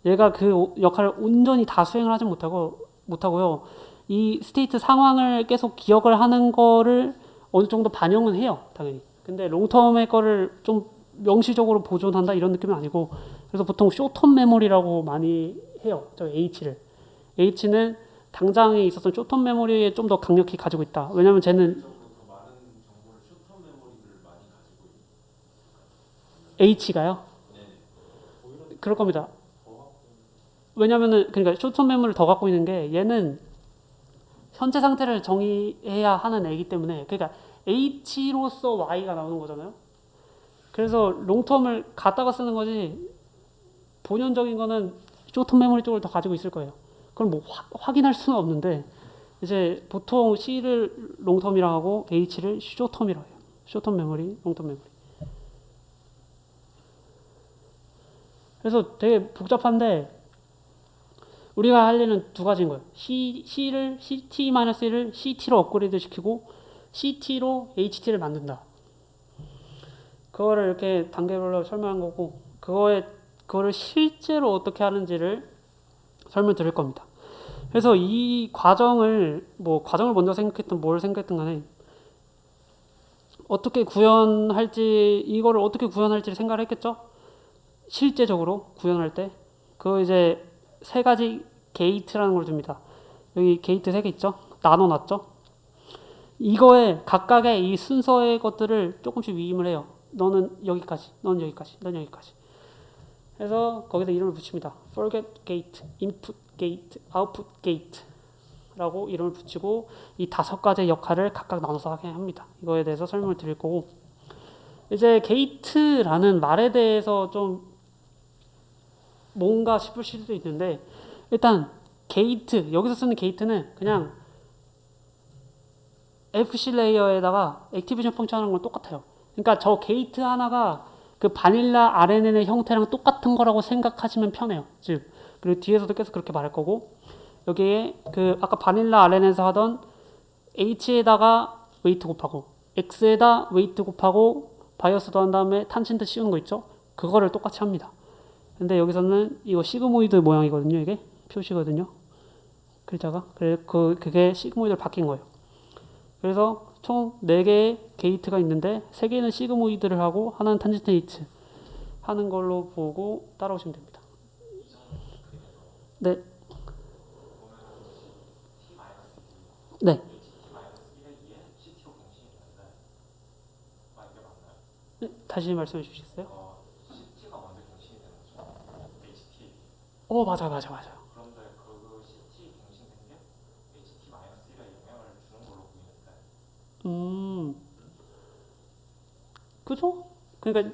얘가 그 역할을 온전히 다 수행을 하지 못하고요. 이 스테이트 상황을 계속 기억을 하는 거를 어느 정도 반영은 해요. 당연히. 근데 롱텀의 거를 좀 명시적으로 보존한다 이런 느낌은 아니고 그래서 보통 숏텀 메모리라고 많이 해요. 저 H를. H는 당장에 있었던 숏텀 메모리에 좀 더 강력히 가지고 있다. 왜냐면 쟤는 더 많은 정보를 숏텀 메모리를 많이 가지고 있는 H가요? 그럴 겁니다. 왜냐면은 그러니까 숏텀 메모리를 더 갖고 있는 게 얘는 현재 상태를 정의해야 하는 애이기 때문에 그러니까 H로서 Y가 나오는 거잖아요. 그래서 롱텀을 갖다가 쓰는 거지 본연적인 거는 숏텀 메모리 쪽을 더 가지고 있을 거예요. 그걸 뭐 확인할 수는 없는데 이제 보통 C를 롱텀이라 하고 H를 숏텀이라 해요. 숏텀 메모리, 롱텀 메모리. 그래서 되게 복잡한데 우리가 할 일은 두 가지인 거예요. CT를 CT로 업그레이드 시키고 CT로 HT를 만든다. 그거를 이렇게 단계별로 설명한 거고 그거를 실제로 어떻게 하는지를 설명드릴 겁니다. 그래서 이 과정을 뭐 과정을 먼저 생각했든 뭘 생각했든 간에 어떻게 구현할지 이거를 어떻게 구현할지를 생각을 했겠죠. 실제적으로 구현할 때 그 이제 세 가지 게이트라는 걸 줍니다. 여기 게이트 세 개 있죠. 나눠놨죠. 이거에 각각의 이 순서의 것들을 조금씩 위임을 해요. 너는 여기까지, 너는 여기까지, 너는 여기까지. 그래서 거기다 이름을 붙입니다. forget gate, input gate, output gate 라고 이름을 붙이고 이 5가지의 역할을 각각 나눠서 하게 합니다. 이거에 대해서 설명을 드릴 거고 이제 게이트라는 말에 대해서 좀 뭔가 싶을 수도 있는데 일단 게이트, 여기서 쓰는 게이트는 그냥 FC 레이어에다가 액티베이션 펑션 하는 건 똑같아요. 그러니까 저 게이트 하나가 그 바닐라 RNN의 형태랑 똑같은 거라고 생각하시면 편해요. 즉 그리고 뒤에서도 계속 그렇게 말할 거고 여기에 그 아까 바닐라 RNN에서 하던 H에다가 웨이트 곱하고 X에다 웨이트 곱하고 바이어스도 한 다음에 탄신트 씌우는 거 있죠? 그거를 똑같이 합니다. 근데 여기서는 이거 시그모이드 모양이거든요. 이게 표시거든요. 글자가. 그게 시그모이드로 바뀐 거예요. 그래서 총 4개의 게이트가 있는데 3개는 시그모이드를 하고 하나는 탄젠트 H 하는 걸로 보고 따라오시면 됩니다. 네. 네. 네. 다시 말씀해 주시겠어요? CT가 먼저 갱신이 되는 거죠. HT. 맞아요. 그런데 그 CT 갱신된 게 HT-1에 영향을 주는 걸로 보이는데. 그죠? 그러니까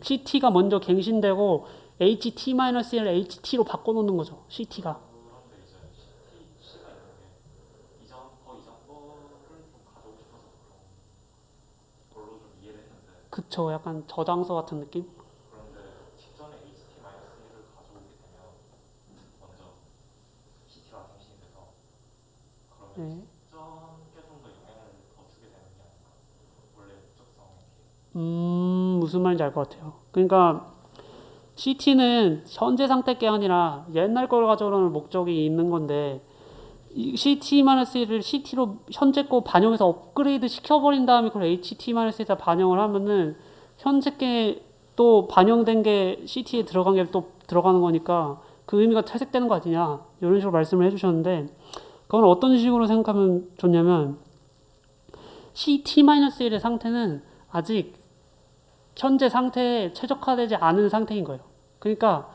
CT가 먼저 갱신되고 HT-1을 HT로 바꿔놓는 거죠. CT가. 그런데 이제 CTC가 있는 게 이전 거를 좀 가져오고 싶어서 그런 걸로 좀 이해를 했는데. 그쵸. 약간 저장소 같은 느낌? 그런데 직전에 HT-1을 가져오게 되면 먼저 CT가 갱신이 돼서 그러면 네. 직전께 좀 더 영향을 더 주게 되는 게 아닌가. 원래 목적성 무슨 말인지 알 것 같아요. 그러니까 CT는 현재 상태 게 아니라 옛날 걸 가져오는 목적이 있는 건데 CT-1을 CT로 현재 거 반영해서 업그레이드 시켜버린 다음에 그걸 HT-1에다 반영을 하면은 현재 게 또 반영된 게 CT에 들어간 게 또 들어가는 거니까 그 의미가 퇴색되는 거 아니냐 이런 식으로 말씀을 해주셨는데 그건 어떤 식으로 생각하면 좋냐면 CT-1의 상태는 아직 현재 상태에 최적화되지 않은 상태인 거예요. 그러니까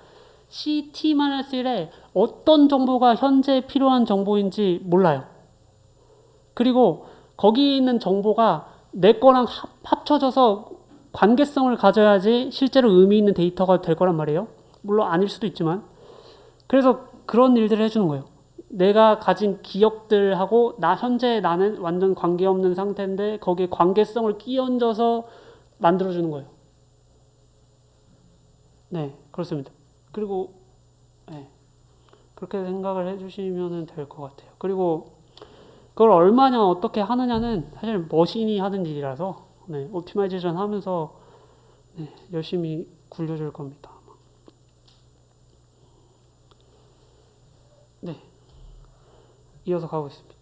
CT-1에 어떤 정보가 현재 필요한 정보인지 몰라요. 그리고 거기 있는 정보가 내 거랑 합쳐져서 관계성을 가져야지 실제로 의미 있는 데이터가 될 거란 말이에요. 물론 아닐 수도 있지만. 그래서 그런 일들을 해주는 거예요. 내가 가진 기억들하고 현재 나는 완전 관계없는 상태인데 거기에 관계성을 끼얹어서 만들어주는 거예요. 네, 그렇습니다. 그리고 네, 그렇게 생각을 해주시면 될 것 같아요. 그리고 그걸 얼마나 어떻게 하느냐는 사실 머신이 하는 일이라서 네, 옵티마이제이션 하면서 네, 열심히 굴려줄 겁니다. 네, 이어서 가고 있습니다.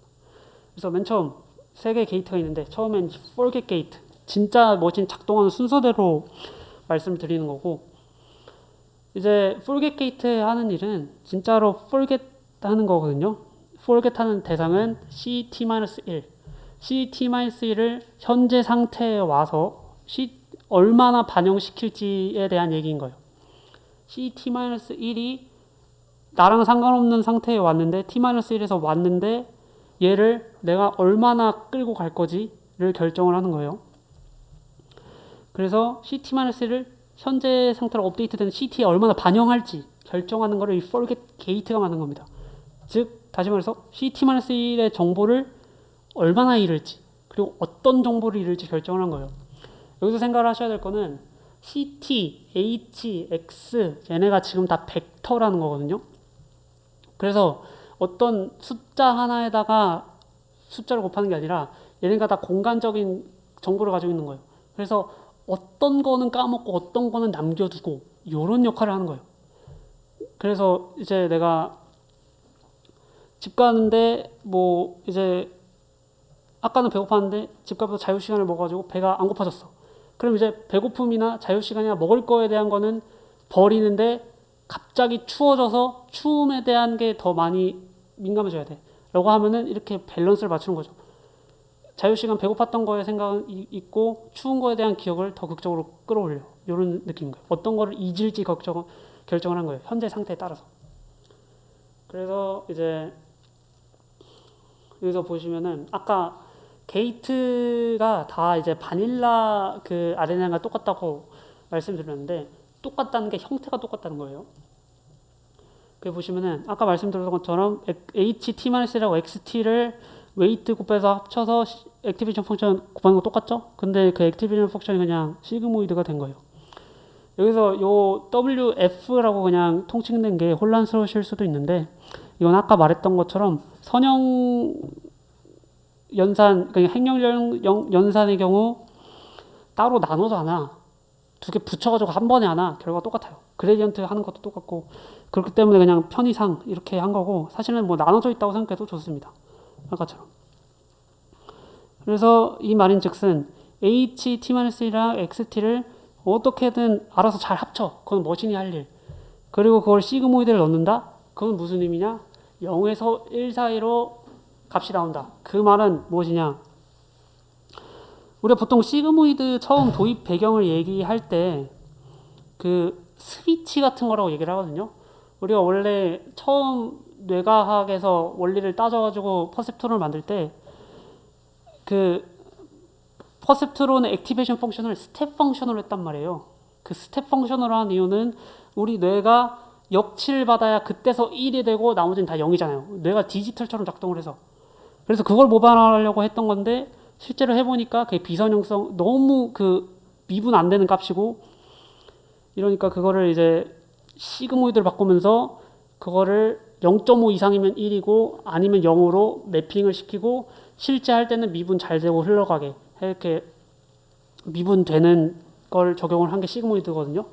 그래서 맨 처음 3개의 게이트가 있는데 처음엔 forget 게이트 진짜 머신 작동하는 순서대로 말씀드리는 거고 이제 forget 게이트 하는 일은 진짜로 forget 하는 거거든요. forget 하는 대상은 CT-1 CT-1을 현재 상태에 와서 얼마나 반영시킬지에 대한 얘기인 거예요. CT-1이 나랑 상관없는 상태에 왔는데 T-1에서 왔는데 얘를 내가 얼마나 끌고 갈 거지를 결정을 하는 거예요. 그래서 CT-1을 현재 상태로 업데이트된 CT에 얼마나 반영할지 결정하는 것을 이 forget gate가 만든 겁니다. 즉 다시 말해서 CT-1의 정보를 얼마나 잃을지 그리고 어떤 정보를 잃을지 결정을 한 거예요. 여기서 생각을 하셔야 될 거는 CT, H, X 얘네가 지금 다 벡터라는 거거든요. 그래서 어떤 숫자 하나에다가 숫자를 곱하는 게 아니라 얘네가 다 공간적인 정보를 가지고 있는 거예요. 그래서 어떤 거는 까먹고 어떤 거는 남겨두고 이런 역할을 하는 거예요. 그래서 이제 내가 집 가는데 뭐 이제 아까는 배고팠는데 집 가서 자유 시간을 먹어가지고 배가 안 고파졌어. 그럼 이제 배고픔이나 자유 시간이나 먹을 거에 대한 거는 버리는데 갑자기 추워져서 추움에 대한 게 더 많이 민감해져야 돼. 라고 하면은 이렇게 밸런스를 맞추는 거죠. 자유 시간 배고팠던 거에 생각은 있고 추운 거에 대한 기억을 더 극적으로 끌어올려. 이런 느낌인 거예요. 어떤 거를 잊을지 결정을 한 거예요. 현재 상태에 따라서. 그래서 이제 여기서 보시면은 아까 게이트가 다 이제 바닐라 그 아레나가 똑같다고 말씀드렸는데 똑같다는 게 형태가 똑같다는 거예요. 그 보시면은 아까 말씀드렸던 것처럼 HT-C라고 XT를 웨이트 곱해서 합쳐서 액티베이션 펑션 곱하는 거 똑같죠? 근데 그 액티베이션 펑션이 그냥 시그모이드가 된 거예요. 여기서 요 WF라고 그냥 통칭된 게 혼란스러우실 수도 있는데 이건 아까 말했던 것처럼 선형 연산, 그러니까 행렬 연산의 경우 따로 나눠서 하나, 두 개 붙여가지고 한 번에 하나, 결과가 똑같아요. 그레디언트 하는 것도 똑같고, 그렇기 때문에 그냥 편의상 이렇게 한 거고, 사실은 뭐 나눠져 있다고 생각해도 좋습니다. 아까처럼. 그래서 이 말인 즉슨 HT-C랑 XT를 어떻게든 알아서 잘 합쳐. 그건 머신이 할 일. 그리고 그걸 시그모이드를 넣는다? 그건 무슨 의미냐? 0에서 1 사이로 값이 나온다. 그 말은 무엇이냐? 우리가 보통 시그모이드 처음 도입 배경을 얘기할 때 그 스위치 같은 거라고 얘기를 하거든요. 우리가 원래 처음 뇌과학에서 원리를 따져가지고 퍼셉트론을 만들 때 그 퍼셉트론의 액티베이션 펑션을 스텝 펑션으로 했단 말이에요. 그 스텝 펑션으로 한 이유는 우리 뇌가 역치를 받아야 그때서 1이 되고 나머지는 다 0이잖아요. 뇌가 디지털처럼 작동을 해서. 그래서 그걸 모방하려고 했던 건데 실제로 해보니까 그게 비선형성 너무 그 미분 안 되는 값이고 이러니까 그거를 이제 시그모이드를 바꾸면서 그거를 0.5 이상이면 1이고 아니면 0으로 매핑을 시키고 실제 할 때는 미분 잘 되고 흘러가게 이렇게 미분되는 걸 적용을 한 게 시그모이드거든요.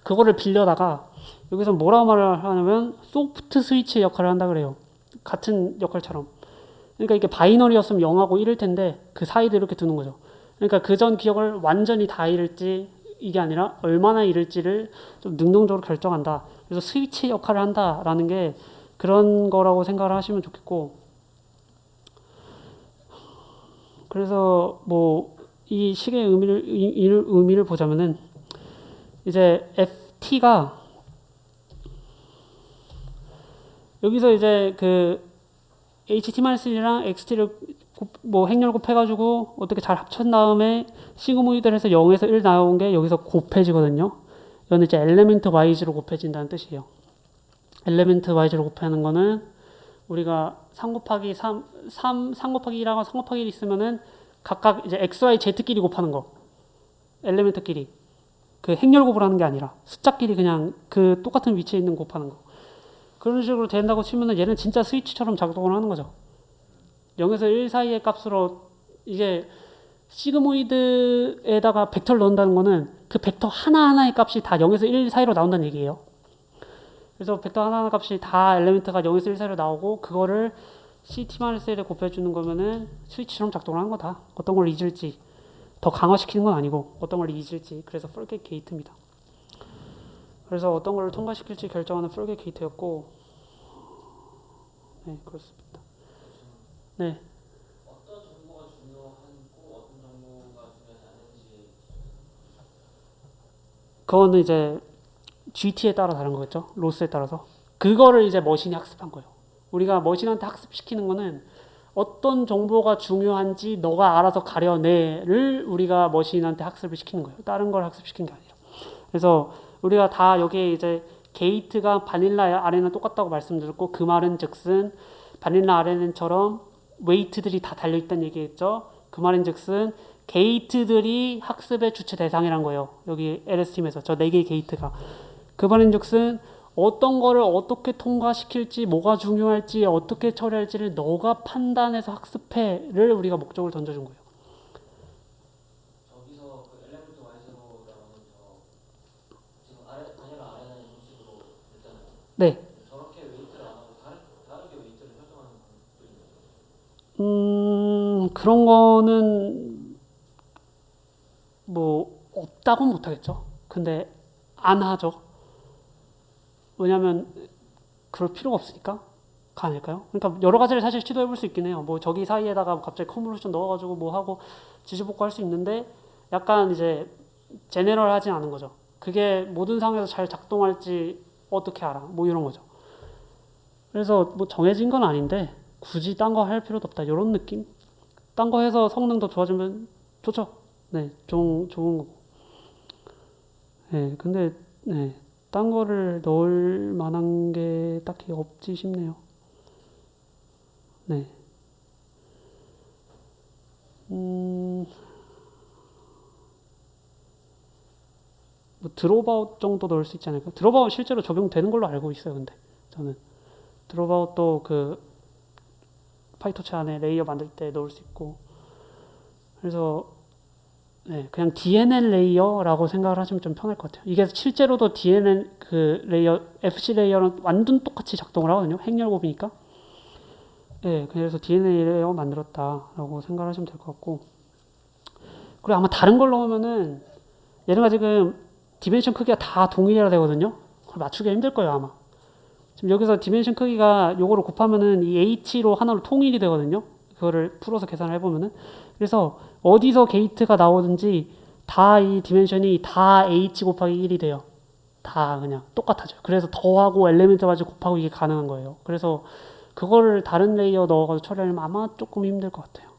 그거를 빌려다가 여기서 뭐라고 말을 하냐면 소프트 스위치 역할을 한다 그래요. 같은 역할처럼. 그러니까 이게 바이너리였으면 0하고 1일 텐데 그 사이도 이렇게 두는 거죠. 그러니까 그전 기억을 완전히 다 잃을지 이게 아니라 얼마나 잃을지를 좀 능동적으로 결정한다. 그래서 스위치 역할을 한다라는 게 그런 거라고 생각을 하시면 좋겠고 그래서 뭐 이 식의 의미를 보자면은 이제 FT가 여기서 이제 그 HT-C랑 XT를 뭐 행렬 곱해가지고 어떻게 잘 합친 다음에 시그모이드를 해서 0에서 1 나온 게 여기서 곱해지거든요. 이거는 이제 엘레멘트 와이즈로 곱해진다는 뜻이에요. 엘레멘트 와이즈로 곱하는 거는 우리가 3 곱하기 3 곱하기 1하고 3 곱하기 1 있으면은 각각 이제 x, y, z끼리 곱하는 거. 엘레멘트끼리. 그 행렬곱을 하는 게 아니라 숫자끼리 그냥 그 똑같은 위치에 있는 곱하는 거. 그런 식으로 된다고 치면은 얘는 진짜 스위치처럼 작동을 하는 거죠. 0에서 1 사이의 값으로 이게 시그모이드에다가 벡터를 넣는다는 거는 그 벡터 하나하나의 값이 다 0에서 1 사이로 나온다는 얘기예요. 그래서 벡터 하나하나 값이 다 엘리멘트가 0에서 1 사이로 나오고 그거를 CT-1에 곱해주는 거면은 스위치처럼 작동을 하는 거다. 어떤 걸 잊을지 더 강화시키는 건 아니고 어떤 걸 잊을지 그래서 폴겟 게이트입니다. 그래서 어떤 걸 통과시킬지 결정하는 폴겟 게이트였고 네 그렇습니다. 네. 어떤 정보가 중요하고 어떤 정보가 중요하지 않은지 그거는 이제 GT에 따라 다른 거겠죠. 로스에 따라서. 그거를 이제 머신이 학습한 거예요. 우리가 머신한테 학습시키는 거는 어떤 정보가 중요한지 너가 알아서 가려내를 우리가 머신한테 학습을 시키는 거예요. 다른 걸 학습시킨 게 아니라. 그래서 우리가 다 여기에 이제 게이트가 바닐라 아레는 똑같다고 말씀드렸고 그 말은 즉슨 바닐라 아레는처럼 웨이트들이 다 달려있다는 얘기겠죠. 그 말인 즉슨 게이트들이 학습의 주체 대상이란 거예요. 여기 LS팀에서 저 4개의 게이트가. 그 말인 즉슨 어떤 거를 어떻게 통과시킬지 뭐가 중요할지 어떻게 처리할지를 너가 판단해서 학습해를 우리가 목적을 던져준 거예요. 저기서 그 엘리멘트 와이즈로 나오는 저 지금 바닐라 아레나는 이런 식으로 됐잖아요. 네. 저렇게 웨이트를 안 하고 다르게 웨이트를 설정하는 그런 거는 뭐 없다고는 못하겠죠. 근데 안 하죠. 왜냐하면 그럴 필요가 없으니까 아닐까요? 그러니까 여러 가지를 사실 시도해볼 수 있긴 해요. 뭐 저기 사이에다가 갑자기 컨볼루션 넣어가지고 뭐 하고 지지복구 할 수 있는데 약간 이제 제네럴하진 않은 거죠. 그게 모든 상황에서 잘 작동할지 어떻게 알아? 뭐 이런 거죠. 그래서 뭐 정해진 건 아닌데 굳이 딴 거 할 필요도 없다. 이런 느낌? 딴 거 해서 성능 더 좋아지면 좋죠. 네, 좋은 거고. 네, 근데 네, 딴 거를 넣을 만한 게 딱히 없지 싶네요. 네. 뭐 드롭아웃 정도 넣을 수 있지 않을까? 드롭아웃 실제로 적용되는 걸로 알고 있어요. 근데 저는 드롭아웃도 그 파이토치 안에 레이어 만들 때 넣을 수 있고 그래서 네, 그냥 DNN 레이어라고 생각을 하시면 좀 편할 것 같아요. 이게 실제로도 DNN 그 레이어 FC 레이어는 완전 똑같이 작동을 하거든요. 행렬곱이니까. 네, 그래서 DNN 레이어 만들었다라고 생각을 하시면 될 것 같고 그리고 아마 다른 걸 넣으면은 얘네가 지금 디멘션 크기가 다 동일해야 되거든요. 그걸 맞추기가 힘들 거예요 아마. 지금 여기서 디멘션 크기가 요거를 곱하면은 이 h로 하나로 통일이 되거든요. 그거를 풀어서 계산을 해보면은 그래서 어디서 게이트가 나오든지 다 이 디멘션이 다 h 곱하기 1이 돼요. 다 그냥 똑같아져요. 그래서 더하고 엘리멘트 가지고 곱하고 이게 가능한 거예요. 그래서 그거를 다른 레이어 넣어가지고 처리하려면 아마 조금 힘들 것 같아요.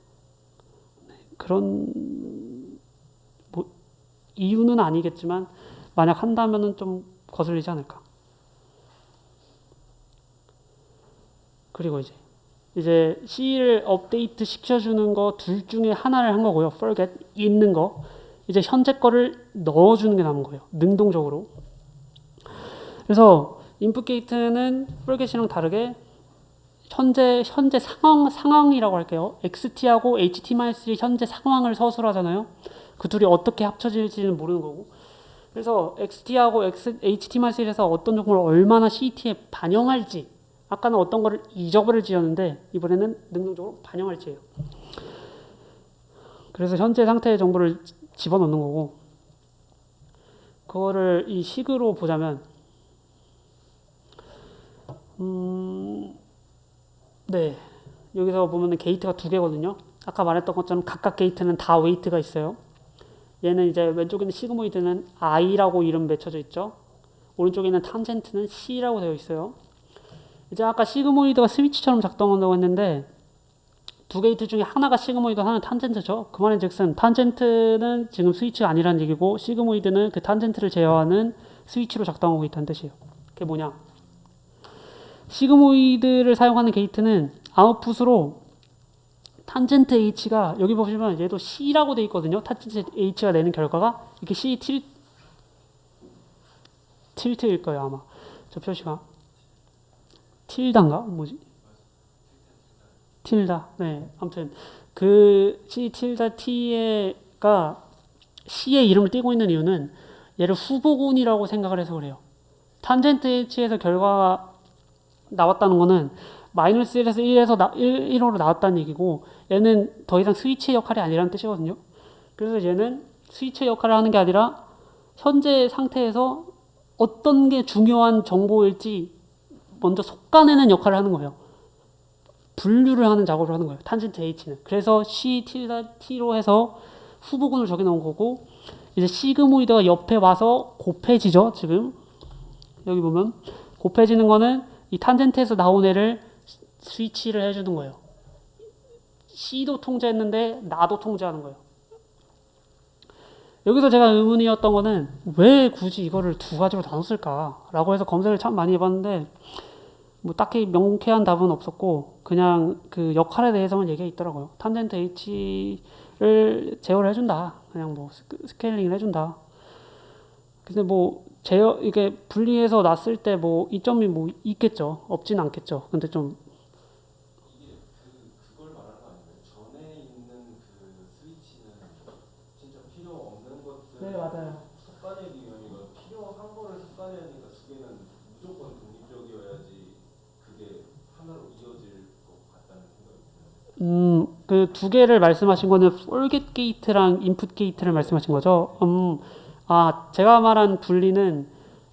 네, 그런 뭐 이유는 아니겠지만 만약 한다면은 좀 거슬리지 않을까. 그리고 이제 C를 업데이트 시켜주는 거 둘 중에 하나를 한 거고요. forget 있는 거 이제 현재 거를 넣어주는 게 남은 거예요. 능동적으로. 그래서 input gate는 forget이랑 다르게 현재 상황이라고 할게요. XT하고 HT-3 현재 상황을 서술하잖아요. 그 둘이 어떻게 합쳐질지는 모르는 거고. 그래서 XT하고 HT-3에서 어떤 정보를 얼마나 CT에 반영할지 아까는 어떤 거를 잊어버릴지였는데 이번에는 능동적으로 반영할지예요. 그래서 현재 상태의 정보를 집어넣는 거고 그거를 이 식으로 보자면 네 여기서 보면은 게이트가 두 개거든요. 아까 말했던 것처럼 각각 게이트는 다 웨이트가 있어요. 얘는 이제 왼쪽에 있는 시그모이드는 I라고 이름 맺혀져 있죠. 오른쪽에 있는 탄젠트는 C라고 되어 있어요. 이제 아까 시그모이드가 스위치처럼 작동한다고 했는데 두 게이트 중에 하나가 시그모이드 하나는 탄젠트죠. 그 말인즉슨 탄젠트는 지금 스위치가 아니라는 얘기고 시그모이드는 그 탄젠트를 제어하는 스위치로 작동하고 있다는 뜻이에요. 그게 뭐냐? 시그모이드를 사용하는 게이트는 아웃풋으로 탄젠트 H가 여기 보시면 얘도 C라고 되어 있거든요. 탄젠트 H가 내는 결과가 이게 C 틸트일 거예요 아마. 저 표시가 틸다인가? 뭐지? 틸다. 네. 아무튼 그 C 틸다 T가 C의 이름을 띄고 있는 이유는 얘를 후보군이라고 생각을 해서 그래요. 탄젠트 H에서 결과가 나왔다는 거는 마이너스 1에서 1호로 나왔다는 얘기고 얘는 더 이상 스위치의 역할이 아니라는 뜻이거든요. 그래서 얘는 스위치의 역할을 하는 게 아니라 현재 상태에서 어떤 게 중요한 정보일지 먼저 솎아내는 역할을 하는 거예요. 분류를 하는 작업을 하는 거예요. 탄젠트 H는. 그래서 C T로 해서 후보군을 적여 놓은 거고 이제 시그모이드가 옆에 와서 곱해지죠. 지금 여기 보면 곱해지는 거는 이 탄젠트에서 나온 애를 스위치를 해주는 거예요. C도 통제했는데 나도 통제하는 거예요. 여기서 제가 의문이었던 거는 왜 굳이 이거를 두 가지로 나눴을까 라고 해서 검색을 참 많이 해봤는데 뭐 딱히 명쾌한 답은 없었고 그냥 그 역할에 대해서만 얘기가 있더라고요. 탄젠트 H를 제어를 해준다. 그냥 뭐 스케일링을 해준다. 근데 뭐 이게 분리해서 놨을 때 뭐 이점이 뭐 있겠죠. 없진 않겠죠. 근데 좀 이게 그걸 말하는 거 아닌가요? 전에 있는 그 스위치는 진짜 필요 없는 것들 네, 맞아요. 속아내기 위함이고 필요한 거를 속아내니까 두 개는 무조건 독립적이어야지 그게 하나로 이어질 것 같다는 생각이 드네요. 그 두 개를 말씀하신 거는 forget 게이트랑 input 게이트를 말씀하신 거죠? 제가 말한 분리는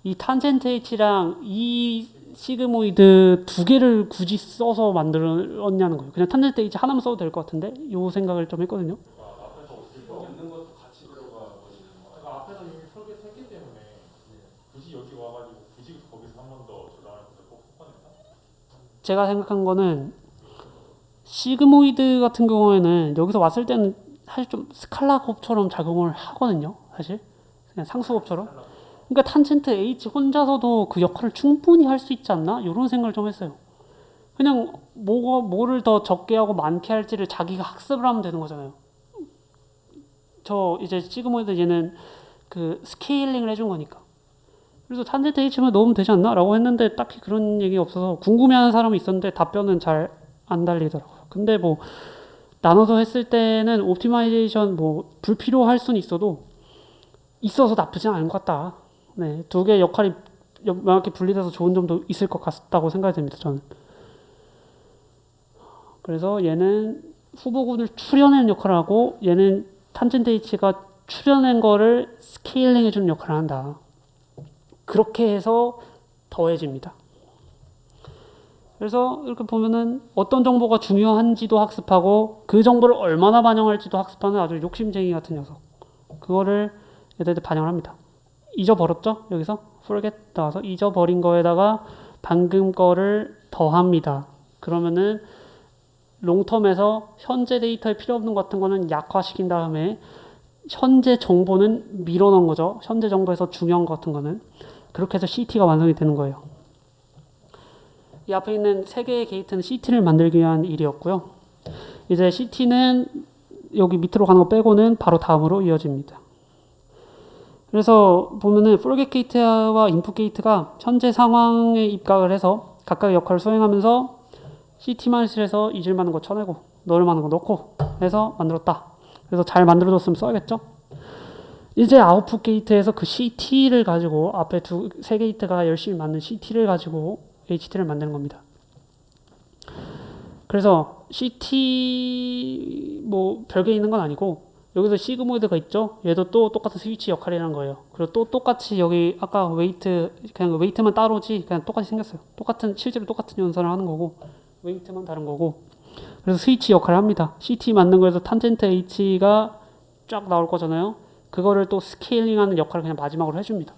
이 탄젠트 H랑 이 시그모이드 두 개를 굳이 써서 만들었냐는 거예요. 그냥 탄젠트 H 하나만 써도 될 것 같은데 요 생각을 좀 했거든요. 앞에서 있는 것도 같이 들어가 버리는 거예요. 그러니까 앞에서 이미 설계를 했기 때문에 굳이 여기 와가지고 굳이 거기서 한 번 더 조정할 것을 꼭 섞어낸다? 제가 생각한 거는 시그모이드 같은 경우에는 여기서 왔을 때는 사실 좀 스칼라 곱처럼 작용을 하거든요. 사실 그냥 상수곱처럼. 그러니까 탄젠트 H 혼자서도 그 역할을 충분히 할 수 있지 않나? 이런 생각을 좀 했어요. 그냥 뭐를 더 적게 하고 많게 할지를 자기가 학습을 하면 되는 거잖아요. 저 이제 시그모이드 얘는 그 스케일링을 해준 거니까. 그래서 탄젠트 H만 넣으면 되지 않나? 라고 했는데 딱히 그런 얘기 없어서 궁금해하는 사람이 있었는데 답변은 잘 안 달리더라고요. 근데 뭐 나눠서 했을 때는 옵티마이제이션 뭐 불필요할 수는 있어서 나쁘진 않은 것 같다. 네, 두 개의 역할이 명확히 분리돼서 좋은 점도 있을 것 같다고 생각이 됩니다. 저는. 그래서 얘는 후보군을 추려내는 역할을 하고 얘는 탄젠트 H가 추려낸 거를 스케일링 해주는 역할을 한다. 그렇게 해서 더해집니다. 그래서 이렇게 보면은 어떤 정보가 중요한지도 학습하고 그 정보를 얼마나 반영할지도 학습하는 아주 욕심쟁이 같은 녀석. 그거를 얘네들 반영을 합니다. 잊어버렸죠? 여기서 forget 나와서 잊어버린 거에다가 방금 거를 더합니다. 그러면은 롱텀에서 현재 데이터에 필요 없는 것 같은 거는 약화시킨 다음에 현재 정보는 밀어넣은 거죠. 현재 정보에서 중요한 것 같은 거는. 그렇게 해서 CT가 완성이 되는 거예요. 이 앞에 있는 세 개의 게이트는 CT를 만들기 위한 일이었고요. 이제 CT는 여기 밑으로 가는 거 빼고는 바로 다음으로 이어집니다. 그래서 보면은 forget 게이트와 input 게이트가 현재 상황에 입각을 해서 각각의 역할을 수행하면서 CT만 실해서 잊을 만한 거 쳐내고 넣을 만한 거 넣고 해서 만들었다. 그래서 잘 만들어줬으면 써야겠죠. 이제 아웃풋 게이트에서 그 CT를 가지고 앞에 세 게이트가 열심히 만든 CT를 가지고 HT를 만드는 겁니다. 그래서 CT 뭐 별게 있는 건 아니고 여기서 시그모이드가 있죠. 얘도 또 똑같은 스위치 역할이라는 거예요. 그리고 또 똑같이 여기 아까 웨이트 그냥 웨이트만 따로지 그냥 똑같이 생겼어요. 실제로 똑같은 연산을 하는 거고 웨이트만 다른 거고. 그래서 스위치 역할을 합니다. CT 만든 거에서 탄젠트 H가 쫙 나올 거잖아요. 그거를 또 스케일링하는 역할을 그냥 마지막으로 해줍니다.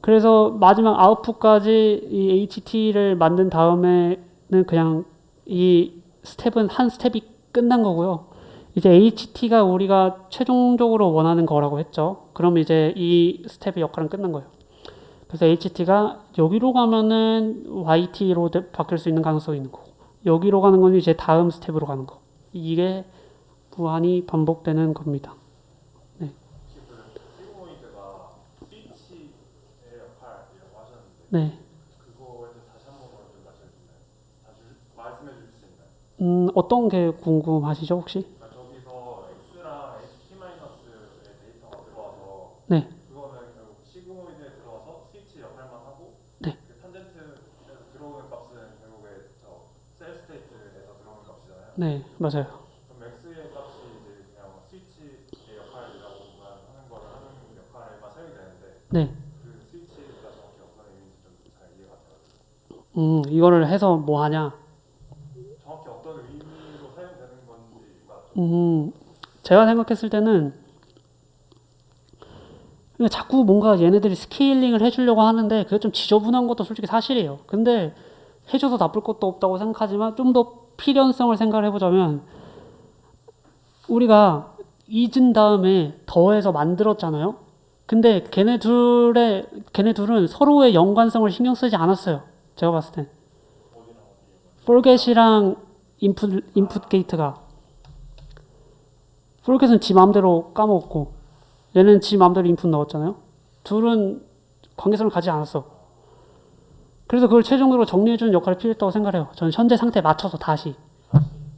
그래서 마지막 아웃풋까지 이 HT를 만든 다음에는 그냥 이 스텝은 한 스텝이 끝난 거고요. 이제 HT가 우리가 최종적으로 원하는 거라고 했죠. 그럼 이제 이 스텝의 역할은 끝난 거예요. 그래서 HT가 여기로 가면은 YT로 바뀔 수 있는 가능성이 있는 거고 여기로 가는 건 이제 다음 스텝으로 가는 거. 이게 무한히 반복되는 겁니다. 시그모이드가 스위치의 역할이라고 하셨는데 네. 그거에 대해서 다시 한 번만 좀 말씀해 주실 수 있나요? 어떤 게 궁금하시죠 혹시? 그러니까 저기서 X랑 HT-의 데이터가 들어와서 네. 그거는 결국 시그모이드에 들어와서 스위치 역할만 하고 네. 그 탄젠트에서 들어오는 값은 결국에 셀 스테이트에서 들어오는 값이잖아요. 네, 맞아요. 그럼 X의 값이 이제 그냥 스위치의 역할이라고만 하는 거를 하는 역할에만 사용이 되는데 네. 그 스위치가 정확히 어떤 의미인지 좀 잘 이해가 돼요. 이거를 해서 뭐 하냐? 정확히 어떤 의미로 사용되는 건지가 제가 생각했을 때는 그냥 자꾸 뭔가 얘네들이 스케일링을 해주려고 하는데 그게 좀 지저분한 것도 솔직히 사실이에요. 근데 해줘서 나쁠 것도 없다고 생각하지만 좀 더 필연성을 생각을 해보자면 우리가 잊은 다음에 더해서 만들었잖아요. 근데 걔네 둘은 서로의 연관성을 신경 쓰지 않았어요. 제가 봤을 땐. forget이랑 input 게이트가 forget은 지 마음대로 까먹었고 얘는 지 마음대로 인풋 넣었잖아요. 둘은 관계성을 가지지 않았어. 그래서 그걸 최종적으로 정리해주는 역할이 필요했다고 생각해요. 저는 현재 상태에 맞춰서 다시.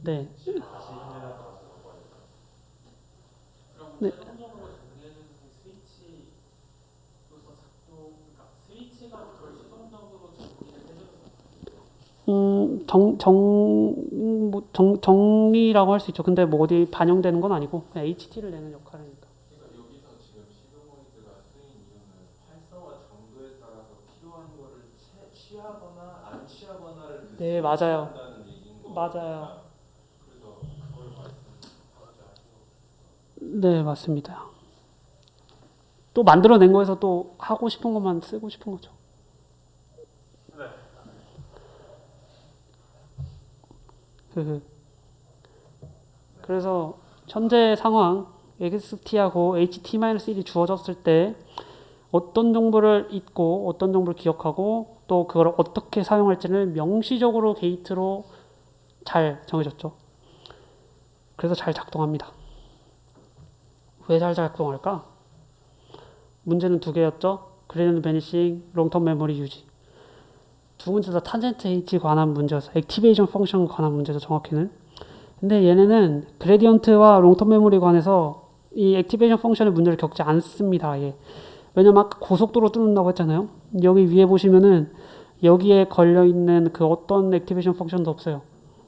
네. 그럼 최종적으로 정리해주는 스위치로서 작동, 그러니까 스위치가 그걸 최종적으로 정리를 해주는 정리라고 할 수 있죠. 근데 뭐 어디 반영되는 건 아니고 그냥 HT를 내는 역할이니까. 그러니까 여기서 지금 시그모이드가 쓰인 이유는 활성화 정도에 따라서 필요한 거를 취하거나 안 취하거나를 네, 맞아요. 한다는 얘기인 거. 맞아요. 그래서 그걸 말씀하고자 하시고. 네, 맞습니다. 또 만들어낸 거에서 또 하고 싶은 것만 쓰고 싶은 거죠. 네. 그래서 현재 상황 XT하고 HT-1이 주어졌을 때 어떤 정보를 잊고 어떤 정보를 기억하고 또 그걸 어떻게 사용할지를 명시적으로 게이트로 잘 정해졌죠. 그래서 잘 작동합니다. 왜 잘 작동할까? 문제는 두 개였죠. 그레디언트 베니싱, 롱텀 메모리 유지. 두 문제 다 탄젠트 H 관한 문제였어요. 액티베이션 펑션 관한 문제죠, 정확히는. 근데 얘네는 그레디언트와 롱텀 메모리 관해서 이 액티베이션 펑션의 문제를 겪지 않습니다. 예. 왜냐면 아까 고속도로 뚫는다고 했잖아요. 여기 위에 보시면은 여기에 걸려있는 그 어떤 액티베이션 펑션도 없어요.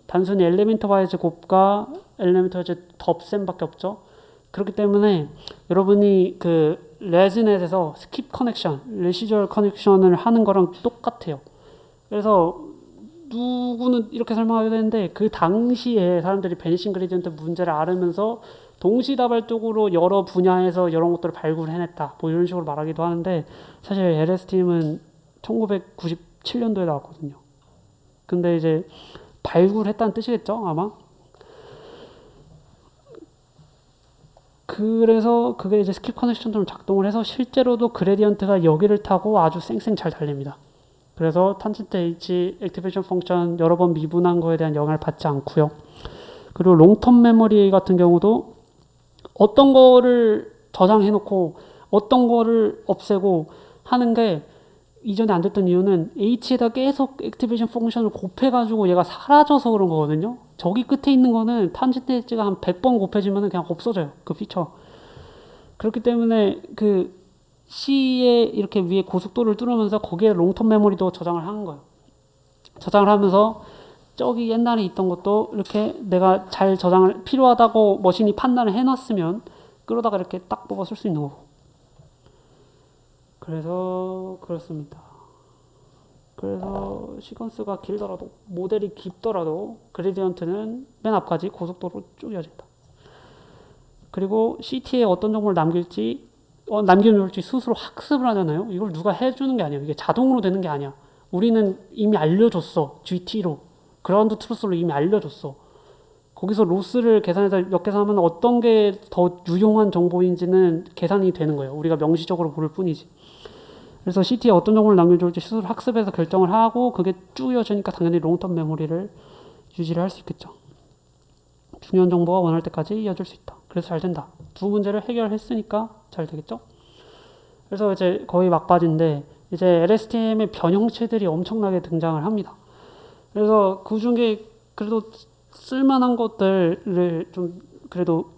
단순히 엘리멘트 와이즈 곱과 엘리멘트 와이즈 덥셈밖에 없죠. 그렇기 때문에 여러분이 그 레즈넷에서 스킵 커넥션, 레시저얼 커넥션을 하는 거랑 똑같아요. 그래서 누구는 이렇게 설명하게 되는데 그 당시에 사람들이 베니싱 그레디언트 문제를 앓으면서 동시다발적으로 여러 분야에서 이런 것들을 발굴해냈다. 뭐 이런 식으로 말하기도 하는데 사실 LSTM은 1997년도에 나왔거든요. 근데 이제 발굴했다는 뜻이겠죠, 아마. 그래서 그게 이제 스킵 커넥션처럼 작동을 해서 실제로도 그레디언트가 여기를 타고 아주 쌩쌩 잘 달립니다. 그래서 탄젠트 H 액티베이션 펑션 여러 번 미분한 거에 대한 영향을 받지 않고요. 그리고 롱텀 메모리 같은 경우도 어떤 거를 저장해놓고 어떤 거를 없애고 하는 게 이전에 안 됐던 이유는 H에다 계속 액티베이션 펑션을 곱해가지고 얘가 사라져서 그런 거거든요. 저기 끝에 있는 거는 탄젠트 H가 한 100번 곱해지면 그냥 없어져요. 그 피처. 그렇기 때문에 그 C에 이렇게 위에 고속도로를 뚫으면서 거기에 롱텀 메모리도 저장을 하는 거예요. 저장을 하면서 저기 옛날에 있던 것도 이렇게 내가 잘 저장을 필요하다고 머신이 판단을 해놨으면 그러다가 이렇게 딱 뽑아 쓸 수 있는 거고. 그래서 그렇습니다. 그래서 시퀀스가 길더라도 모델이 깊더라도 그레디언트는 맨 앞까지 고속도로로 쭉 이어진다. 그리고 CT에 어떤 정보를 남겨놓을지 스스로 학습을 하잖아요. 이걸 누가 해주는 게 아니에요. 이게 자동으로 되는 게 아니야. 우리는 이미 알려줬어. GT로. 그라운드 트루스로 이미 알려줬어. 거기서 로스를 계산해서 몇 계산하면 어떤 게 더 유용한 정보인지는 계산이 되는 거예요. 우리가 명시적으로 모를 뿐이지. 그래서 CT에 어떤 정보를 남겨줄지 스스로 학습해서 결정을 하고 그게 쭉 이어지니까 당연히 롱텀 메모리를 유지를 할 수 있겠죠. 중요한 정보가 원할 때까지 이어질 수 있다. 그래서 잘 된다. 두 문제를 해결했으니까 잘 되겠죠. 그래서 이제 거의 막바지인데 이제 LSTM의 변형체들이 엄청나게 등장을 합니다. 그래서 그 중에 그래도 쓸만한 것들을 좀 그래도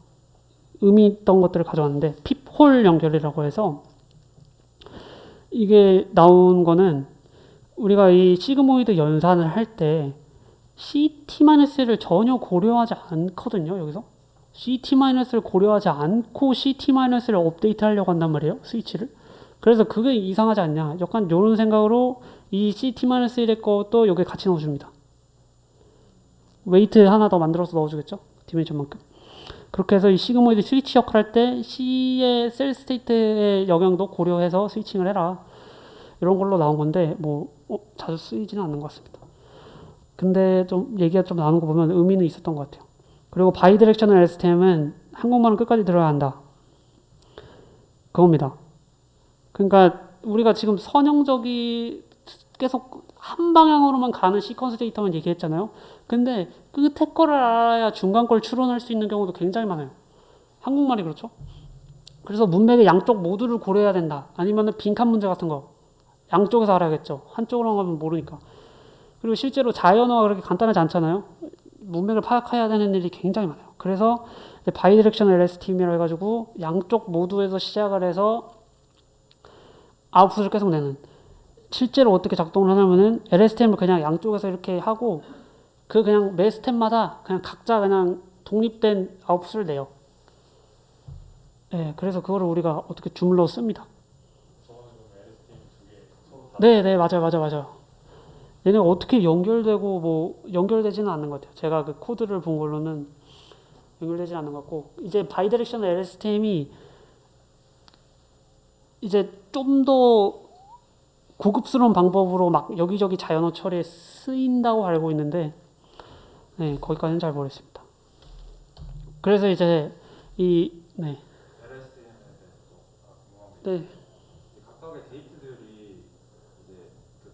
의미 있던 것들을 가져왔는데 핍홀 연결이라고 해서 이게 나온 거는 우리가 이 시그모이드 연산을 할 때 CT-를 전혀 고려하지 않거든요. 여기서 CT-를 고려하지 않고 CT-를 업데이트 하려고 한단 말이에요. 스위치를. 그래서 그게 이상하지 않냐. 약간 이런 생각으로 이 CT-1의 것도 여기 같이 넣어줍니다. 웨이트 하나 더 만들어서 넣어주겠죠. 디멘션만큼. 그렇게 해서 이 시그모이드 스위치 역할을 할 때 C의 셀 스테이트의 영향도 고려해서 스위칭을 해라. 이런 걸로 나온 건데 뭐 자주 쓰이지는 않는 것 같습니다. 근데 좀 얘기가 좀 나오는 거 보면 의미는 있었던 것 같아요. 그리고 바이디렉셔널 LSTM은 한국말은 끝까지 들어야 한다. 그겁니다. 그러니까 우리가 지금 선형적이 계속 한 방향으로만 가는 시퀀스 데이터만 얘기했잖아요. 근데 끝에 거를 알아야 중간 걸 추론할 수 있는 경우도 굉장히 많아요. 한국말이 그렇죠. 그래서 문맥의 양쪽 모두를 고려해야 된다. 아니면 빈칸 문제 같은 거 양쪽에서 알아야겠죠. 한쪽으로 가면 모르니까. 그리고 실제로 자연어가 그렇게 간단하지 않잖아요. 문맥을 파악해야 되는 일이 굉장히 많아요. 그래서 바이디렉셔널 LSTM이라고 해가지고 양쪽 모두에서 시작을 해서 아웃풋을 계속 내는 실제로 어떻게 작동을 하냐면은 LSTM을 그냥 양쪽에서 이렇게 하고 그 그냥 매 스텝마다 그냥 각자 그냥 독립된 아웃풋을 내요. 네, 그래서 그거를 우리가 어떻게 주물러 씁니다. 저거는 그럼 LSTM 두개 서로 다 네, 네, 맞아요. 얘네가 어떻게 연결되고 뭐 연결되지는 않는 것 같아요. 제가 그 코드를 본 걸로는 연결되지 않는 것 같고 이제 바이디렉셔널 LSTM이 이제 좀 더 고급스러운 방법으로 막 여기저기 자연어 처리에 쓰인다고 알고 있는데 네, 거기까지는 잘 모르겠습니다. 그래서 이제 네, LSTM에 대해서 궁금한 게 네, 이 각각의 데이트들이 이제 그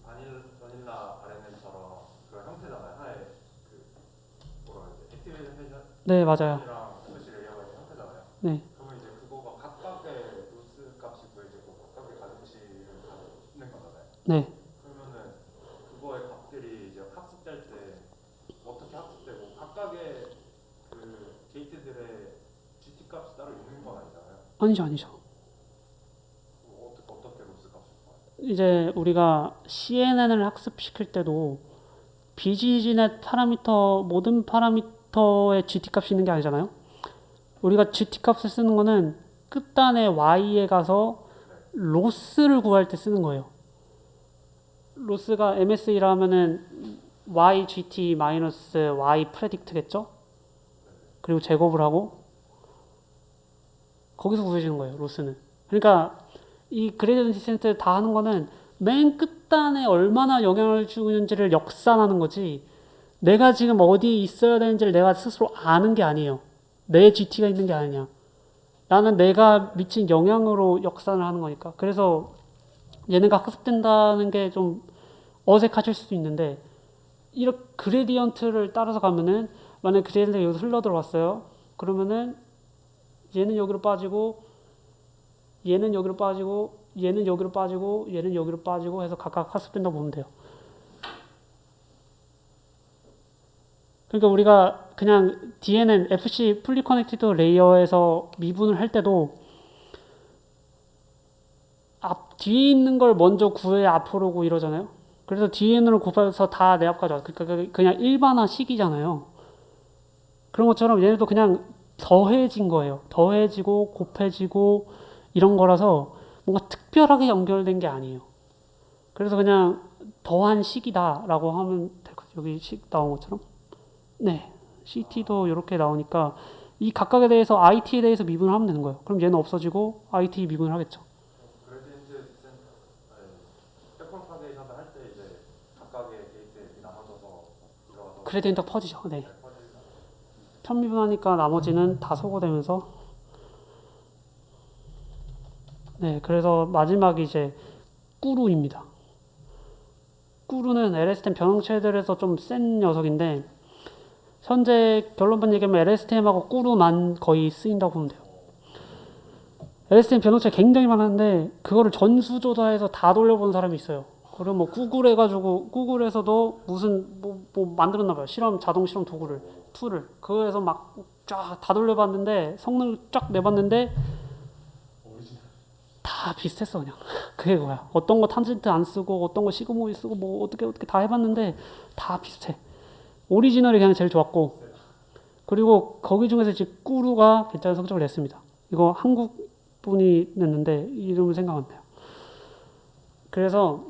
바닐라 RNN처럼 그런 형태잖아요. 하나의 그 뭐라 그러지? 액티베이션 네, 맞아요. 이랑 FC 레이어가 있는 형태잖아요. 네, 그러면 이제 그거가 각각의 로스 값이 구해지고 각각의 가중치를 갖는 거잖아요. 네. 그러면은 그거의 값들이 이제 학습될 때 어떻게 학습되고 각각의 그 게이트들의 GT 값이 따로 있는 건 아니잖아요. 아니죠. 어떻게 로스 값을 구해요? 이제 우리가 CNN을 학습시킬 때도 BGGnet 파라미터 모든 파라미터의 GT 값이 있는 게 아니잖아요. 우리가 GT 값을 쓰는 거는 끝단의 Y에 가서 로스를 구할 때 쓰는 거예요. 로스가 MSE라 하면은 YGT 마이너스 Y 프레딕트겠죠? 그리고 제곱을 하고 거기서 구해지는 거예요. 로스는. 그러니까 이 그레이디언트 디센트 다 하는 거는 맨 끝단에 얼마나 영향을 주는지를 역산하는 거지 내가 지금 어디에 있어야 되는지를 내가 스스로 아는 게 아니에요. 내 GT가 있는 게 아니냐. 나는 내가 미친 영향으로 역산을 하는 거니까. 그래서 얘네가 학습된다는 게 좀 어색하실 수도 있는데 이렇게 그레디언트를 따라서 가면은 만약에 그레디언트가 여기서 흘러 들어왔어요. 그러면은 얘는 여기로 빠지고 얘는 여기로 빠지고 얘는 여기로 빠지고 얘는 여기로 빠지고 해서 각각 학습된다고 보면 돼요. 그러니까 우리가 그냥 뒤에는 FC 풀리 커넥티드 레이어에서 미분을 할 때도 뒤에 있는 걸 먼저 구해야 앞으로 오고 이러잖아요. 그래서 뒤에 있는 걸 곱해서 다 내 앞까지 와. 그러니까 그냥 일반화식이잖아요. 그런 것처럼 얘네도 그냥 더해진 거예요. 더해지고 곱해지고 이런 거라서 뭔가 특별하게 연결된 게 아니에요. 그래서 그냥 더한 식이다라고 하면 될 것 같아요. 여기 식 나온 것처럼. 네. CT도 이렇게 나오니까 이 각각에 대해서 IT에 대해서 미분을 하면 되는 거예요. 그럼 얘는 없어지고 IT 미분을 하겠죠. 그레디언트 세컨파게이션을 할 때 이제 각각의 게이트에 나눠져서 들어가서 그레디언트가 퍼지죠. 네. 퍼지는 편미분하니까 나머지는 다 소거되면서 네. 그래서 마지막이 이제 꾸루입니다. 꾸루는 LSTM 변형체들에서 좀 센 녀석인데 현재 결론만 얘기하면 LSTM하고 꾸루만 거의 쓰인다고 보면 돼요. LSTM 변형체 굉장히 많은데 그거를 전수조사해서 다 돌려본 사람이 있어요. 그리고 뭐 구글 해가지고 구글에서도 무슨 뭐 만들었나 봐요. 자동 실험 툴을 그거에서 막 쫙 다 돌려봤는데 성능 쫙 내봤는데 다 비슷했어 그냥. 그게 뭐야? 어떤 거 탄젠트 안 쓰고 어떤 거 시그모이 쓰고 뭐 어떻게 다 해봤는데 다 비슷해. 오리지널이 그냥 제일 좋았고 그리고 거기 중에서 이제 꾸루가 괜찮은 성적을 냈습니다. 이거 한국 분이 냈는데 이름을 생각 안 나요. 그래서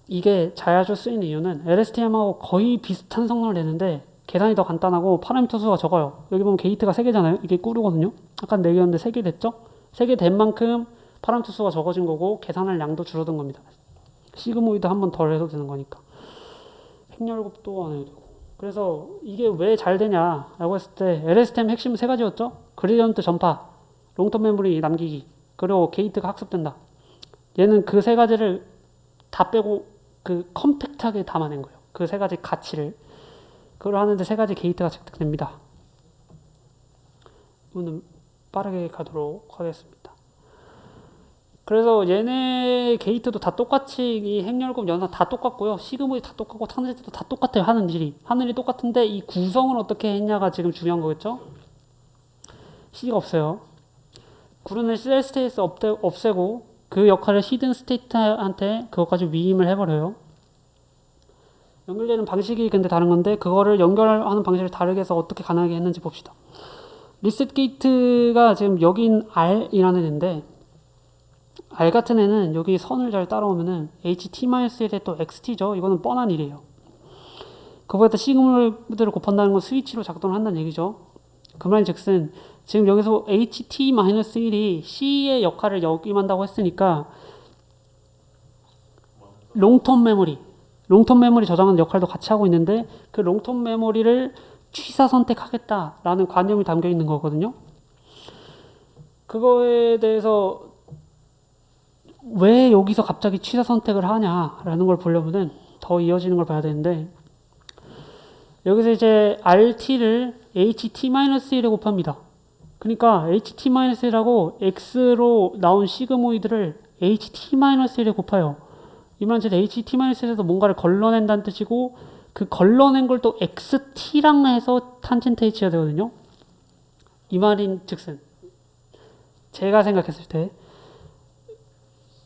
이게 자야주 쓰이는 이유는 LSTM하고 거의 비슷한 성능을 내는데 계산이 더 간단하고 파라미터 수가 적어요. 여기 보면 게이트가 3개잖아요. 이게 꾸루거든요. 아까 4개였는데 3개 됐죠? 3개 된 만큼 파라미터 수가 적어진 거고 계산할 양도 줄어든 겁니다. 시그모이드 한 번 덜 해도 되는 거니까. 핵열곱도 안 해도 되고. 그래서 이게 왜 잘 되냐라고 했을 때 LSTM 핵심은 3가지였죠. 그레디언트 전파, 롱텀 메모리 남기기, 그리고 게이트가 학습된다. 얘는 그 3가지를 다 빼고 그 컴팩트하게 담아낸 거예요. 그 3가지 가치를. 그걸 하는데 3가지 게이트가 채택됩니다. 이거는 빠르게 가도록 하겠습니다. 그래서 얘네 게이트도 다 똑같이 이 핵열곱 연산 다 똑같고요. 시그모이 다 똑같고 탄젠트도 다 똑같아요. 하는 일이 똑같은데 이 구성을 어떻게 했냐가 지금 중요한 거겠죠. C가 없어요. 구르는 CL 스테이스 없애고 그 역할을 히든 스테이트한테 그것까지 위임을 해버려요. 연결되는 방식이 근데 다른 건데 그거를 연결하는 방식을 다르게 해서 어떻게 가능하게 했는지 봅시다. 리셋 게이트가 지금 여긴 R이라는 애인데 R 같은 애는 여기 선을 잘 따라오면은 HT-1에 또 XT죠. 이거는 뻔한 일이에요. 그거에다 시그널들을 곱한다는 건 스위치로 작동을 한다는 얘기죠. 그 말인즉슨 지금 여기서 HT-1이 C의 역할을 역임한다고 했으니까 롱텀 메모리 저장하는 역할도 같이 하고 있는데 그 롱텀 메모리를 취사 선택하겠다라는 관념이 담겨 있는 거거든요. 그거에 대해서 왜 여기서 갑자기 취사 선택을 하냐라는 걸 보려면은 더 이어지는 걸 봐야 되는데 여기서 이제 RT를 HT-1에 곱합니다. 그러니까 HT-1하고 X로 나온 시그모이드를 HT-1에 곱해요. 이 말은 즉 HT-1에서 뭔가를 걸러낸다는 뜻이고 그 걸러낸 걸 또 XT랑 해서 탄젠트 H가 되거든요. 이 말인 즉슨 제가 생각했을 때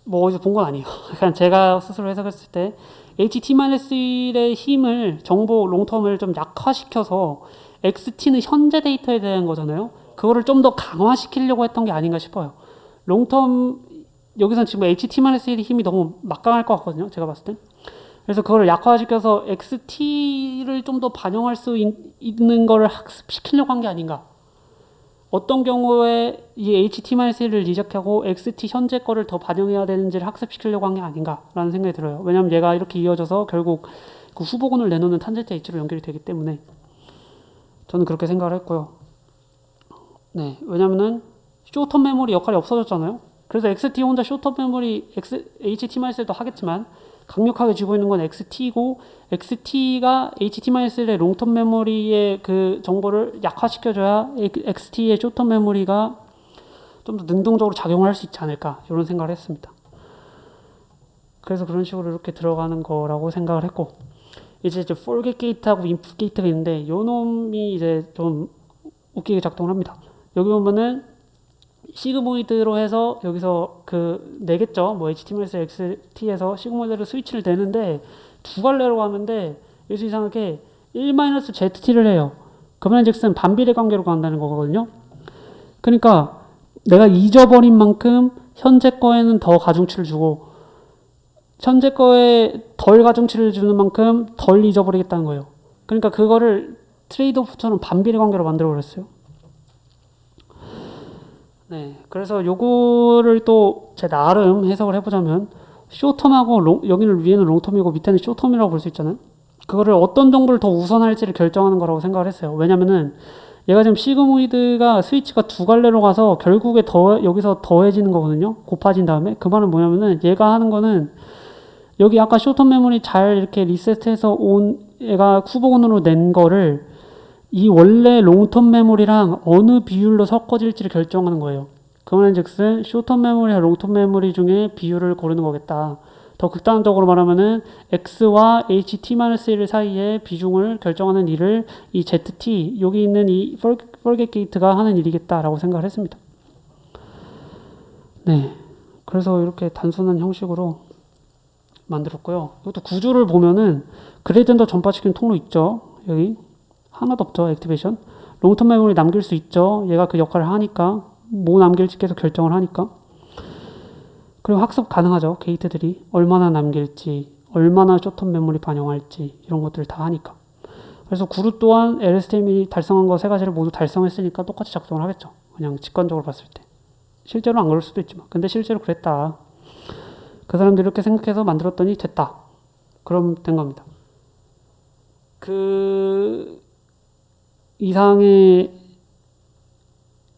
뭐 어디서 본 건 아니에요. 그냥 제가 스스로 해석했을 때 HT-1의 힘을 정보 롱텀을 좀 약화시켜서 XT는 현재 데이터에 대한 거잖아요. 그거를 좀 더 강화시키려고 했던 게 아닌가 싶어요. 롱텀 여기서는 지금 HT-1의 힘이 너무 막강할 것 같거든요. 제가 봤을 땐. 그래서 그거를 약화시켜서 XT를 좀 더 반영할 수 있는 거를 학습시키려고 한 게 아닌가. 어떤 경우에 이 HT-1을 리젝하고 XT 현재 거를 더 반영해야 되는지를 학습시키려고 한 게 아닌가라는 생각이 들어요. 왜냐하면 얘가 이렇게 이어져서 결국 그 후보군을 내놓는 탄젠트 H로 연결이 되기 때문에 저는 그렇게 생각을 했고요. 네, 왜냐면은 쇼텀 메모리 역할이 없어졌잖아요. 그래서 XT 혼자 쇼텀 메모리 HT-1도 하겠지만 강력하게 쥐고 있는 건 XT고 XT가 HT-1의 롱텀 메모리의 그 정보를 약화시켜줘야 XT의 쇼텀 메모리가 좀 더 능동적으로 작용을 할 수 있지 않을까 이런 생각을 했습니다. 그래서 그런 식으로 이렇게 들어가는 거라고 생각을 했고 이제 forget 게이트하고 input 게이트가 있는데 요 놈이 이제 좀 웃기게 작동을 합니다. 여기 보면은 시그모이드로 해서 여기서 그 내겠죠. 뭐 HTML에서 XT에서 시그모이드로 스위치를 내는데 두 갈래로 가는데 여기서 이상하게 1-ZT를 해요. 그러면 즉슨 반비례 관계로 간다는 거거든요. 그러니까 내가 잊어버린 만큼 현재 거에는 더 가중치를 주고 현재 거에 덜 가중치를 주는 만큼 덜 잊어버리겠다는 거예요. 그러니까 그거를 트레이드오프처럼 반비례 관계로 만들어 버렸어요. 네, 그래서 요거를 또 제 나름 해석을 해보자면 쇼텀하고 여기는 위에는 롱텀이고 밑에는 쇼텀이라고 볼 수 있잖아요. 그거를 어떤 정보를 더 우선할지를 결정하는 거라고 생각을 했어요. 왜냐면은 얘가 지금 시그모이드가 스위치가 두 갈래로 가서 결국에 여기서 더해지는 거거든요. 곱해진 다음에 그 말은 뭐냐면은 얘가 하는 거는 여기 아까 쇼텀 메모리 잘 이렇게 리셋해서 온 얘가 쿠버군으로 낸 거를 이 원래 롱텀 메모리랑 어느 비율로 섞어질지를 결정하는 거예요. 그 말인즉슨 쇼텀 메모리와 롱텀 메모리 중에 비율을 고르는 거겠다. 더 극단적으로 말하면은 X와 HT-1 사이의 비중을 결정하는 일을 이 ZT 여기 있는 이 forget 게이트가 하는 일이겠다라고 생각을 했습니다. 네, 그래서 이렇게 단순한 형식으로 만들었고요. 이것도 구조를 보면은 그레이디언트 전파시키는 통로 있죠. 여기 하나도 없죠. 액티베이션. 롱텀 메모리 남길 수 있죠. 얘가 그 역할을 하니까 뭐 남길지 계속 결정을 하니까. 그리고 학습 가능하죠. 게이트들이 얼마나 남길지 얼마나 쇼텀 메모리 반영할지 이런 것들을 다 하니까. 그래서 그룹 또한 LSTM이 달성한 거 세 가지를 모두 달성했으니까 똑같이 작동을 하겠죠. 그냥 직관적으로 봤을 때. 실제로 안 그럴 수도 있지만 근데 실제로 그랬다. 그 사람들이 이렇게 생각해서 만들었더니 됐다. 그럼 된 겁니다. 그 이상의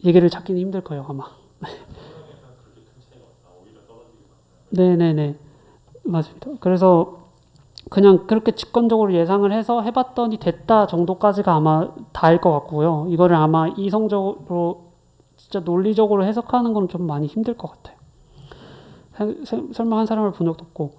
얘기를 찾기는 힘들 거예요 아마. 네네네 맞습니다. 그래서 그냥 그렇게 직관적으로 예상을 해서 해봤더니 됐다 정도까지가 아마 다일 것 같고요. 이거를 아마 이성적으로 진짜 논리적으로 해석하는 건 좀 많이 힘들 것 같아요. 설명한 사람을 본 적도 없고.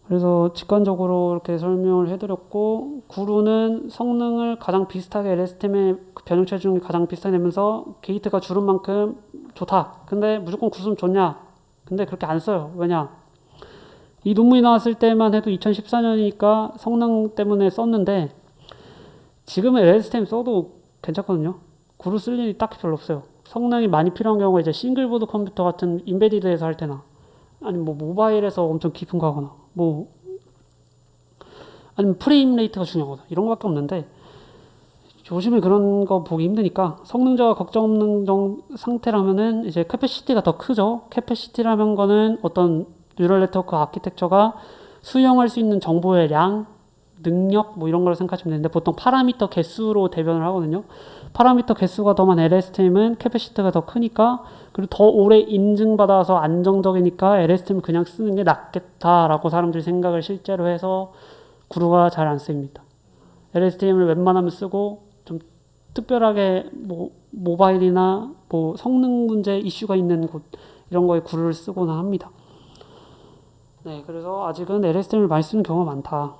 그래서 직관적으로 이렇게 설명을 해드렸고 구루는 성능을 가장 비슷하게 LSTM의 변형체 중에 가장 비슷하게 내면서 게이트가 줄은 만큼 좋다. 근데 무조건 구수면 좋냐? 근데 그렇게 안 써요. 왜냐? 이 논문이 나왔을 때만 해도 2014년이니까 성능 때문에 썼는데 지금은 LSTM 써도 괜찮거든요. 구를 쓸 일이 딱히 별로 없어요. 성능이 많이 필요한 경우가 이제 싱글보드 컴퓨터 같은 인베디드에서 할 때나 아니면 뭐 모바일에서 엄청 깊은 거 하거나 뭐 아니면 프레임 레이트가 중요하거나 이런 거밖에 없는데 요즘에 그런 거 보기 힘드니까 성능자가 걱정 없는 상태라면은 이제 캐패시티가 더 크죠. 캐패시티라는 거는 어떤 뉴럴 네트워크 아키텍처가 수용할 수 있는 정보의 량, 능력 뭐 이런 걸 생각하시면 되는데 보통 파라미터 개수로 대변을 하거든요. 파라미터 개수가 더 많은 LSTM은 캐패시티가 더 크니까 그리고 더 오래 인증받아서 안정적이니까 LSTM 그냥 쓰는 게 낫겠다라고 사람들이 생각을 실제로 해서 구루가 잘 안 쓰입니다. LSTM을 웬만하면 쓰고 좀 특별하게 뭐 모바일이나 뭐 성능 문제 이슈가 있는 곳 이런 거에 구루를 쓰거나 합니다. 네, 그래서 아직은 LSTM을 많이 쓰는 경우가 많다.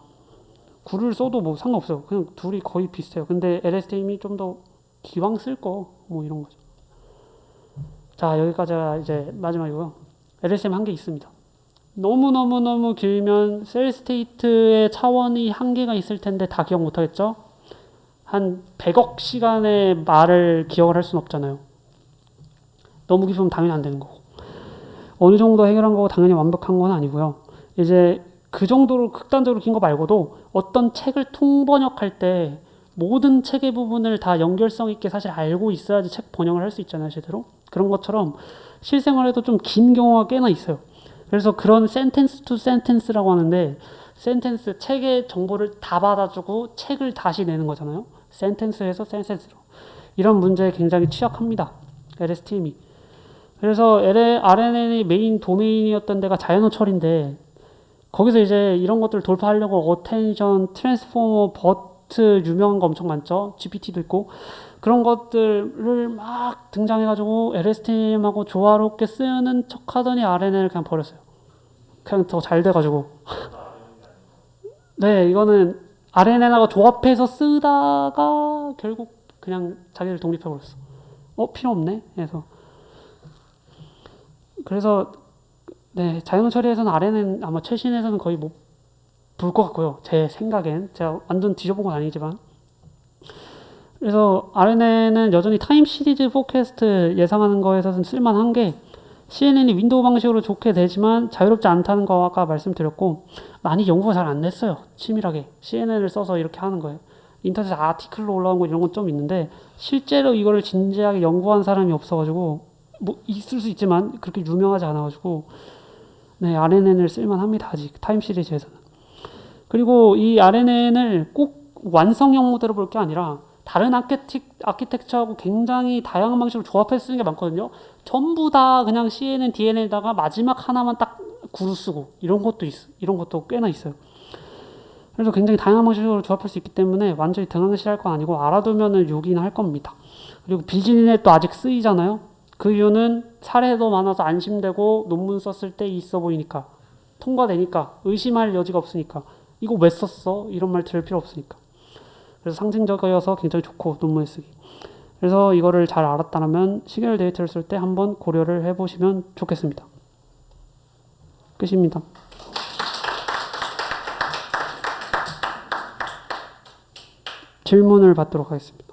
구루를 써도 뭐 상관없어요. 그냥 둘이 거의 비슷해요. 근데 LSTM이 좀 더 기왕 쓸 거 뭐 이런 거죠. 자, 여기까지가 이제 마지막이고요. LSTM 한 개 있습니다. 너무 길면 셀 스테이트의 차원이 한계가 있을 텐데 다 기억 못 하겠죠? 한 100억 시간의 말을 기억을 할 수는 없잖아요. 너무 깊으면 당연히 안 되는 거고. 어느 정도 해결한 거고 당연히 완벽한 건 아니고요. 이제 그 정도로 극단적으로 긴 거 말고도 어떤 책을 통번역할 때 모든 책의 부분을 다 연결성 있게 사실 알고 있어야지 책 번역을 할 수 있잖아요, 제대로. 그런 것처럼 실생활에도 좀 긴 경우가 꽤나 있어요. 그래서 그런 센텐스 투 센텐스라고 하는데 센텐스, 책의 정보를 다 받아주고 책을 다시 내는 거잖아요. 센텐스에서 센텐스로. 이런 문제에 굉장히 취약합니다. LSTM이. 그래서 RNN의 메인 도메인이었던 데가 자연어 처리인데 거기서 이제 이런 것들을 돌파하려고 어텐션, 트랜스포머, 버트 유명한 거 엄청 많죠. GPT도 있고 그런 것들을 막 등장해가지고 LSTM하고 조화롭게 쓰는 척하더니 RNN을 그냥 버렸어요. 그냥 더 잘 돼가지고. 네, 이거는 RNN하고 조합해서 쓰다가 결국 그냥 자기를 독립해버렸어. 필요 없네. 그래서 네, 자연어 처리에서는 RNN 아마 최신에서는 거의 못 볼 것 같고요. 제 생각엔. 제가 완전 뒤져본 건 아니지만. 그래서 RNN은 여전히 타임 시리즈 포캐스트 예상하는 거에서는 쓸만한 게 CNN이 윈도우 방식으로 좋게 되지만 자유롭지 않다는 거 아까 말씀드렸고 많이 연구가 잘 안 됐어요. 치밀하게. CNN을 써서 이렇게 하는 거예요. 인터넷 아티클로 올라온 거 이런 건 좀 있는데 실제로 이거를 진지하게 연구한 사람이 없어가지고 뭐 있을 수 있지만 그렇게 유명하지 않아가지고 네, RNN을 쓸만합니다. 아직 타임 시리즈에서는. 그리고 이 RNN을 꼭 완성형 모델로 볼 게 아니라 다른 아키텍처하고 굉장히 다양한 방식으로 조합해서 쓰는 게 많거든요. 전부 다 그냥 CNN, DNN에다가 마지막 하나만 딱 구루 쓰고 이런 것도 꽤나 있어요. 그래서 굉장히 다양한 방식으로 조합할 수 있기 때문에 완전히 등한시할 건 아니고 알아두면은 요긴 할 겁니다. 그리고 빌진넷도 아직 쓰이잖아요. 그 이유는 사례도 많아서 안심되고 논문 썼을 때 있어 보이니까 통과되니까 의심할 여지가 없으니까 이거 왜 썼어? 이런 말 들을 필요 없으니까. 그래서 상징적이어서 굉장히 좋고 논문에 쓰기. 그래서 이거를 잘 알았다면 시계열 데이터를 쓸 때 한번 고려를 해보시면 좋겠습니다. 끝입니다. 질문을 받도록 하겠습니다.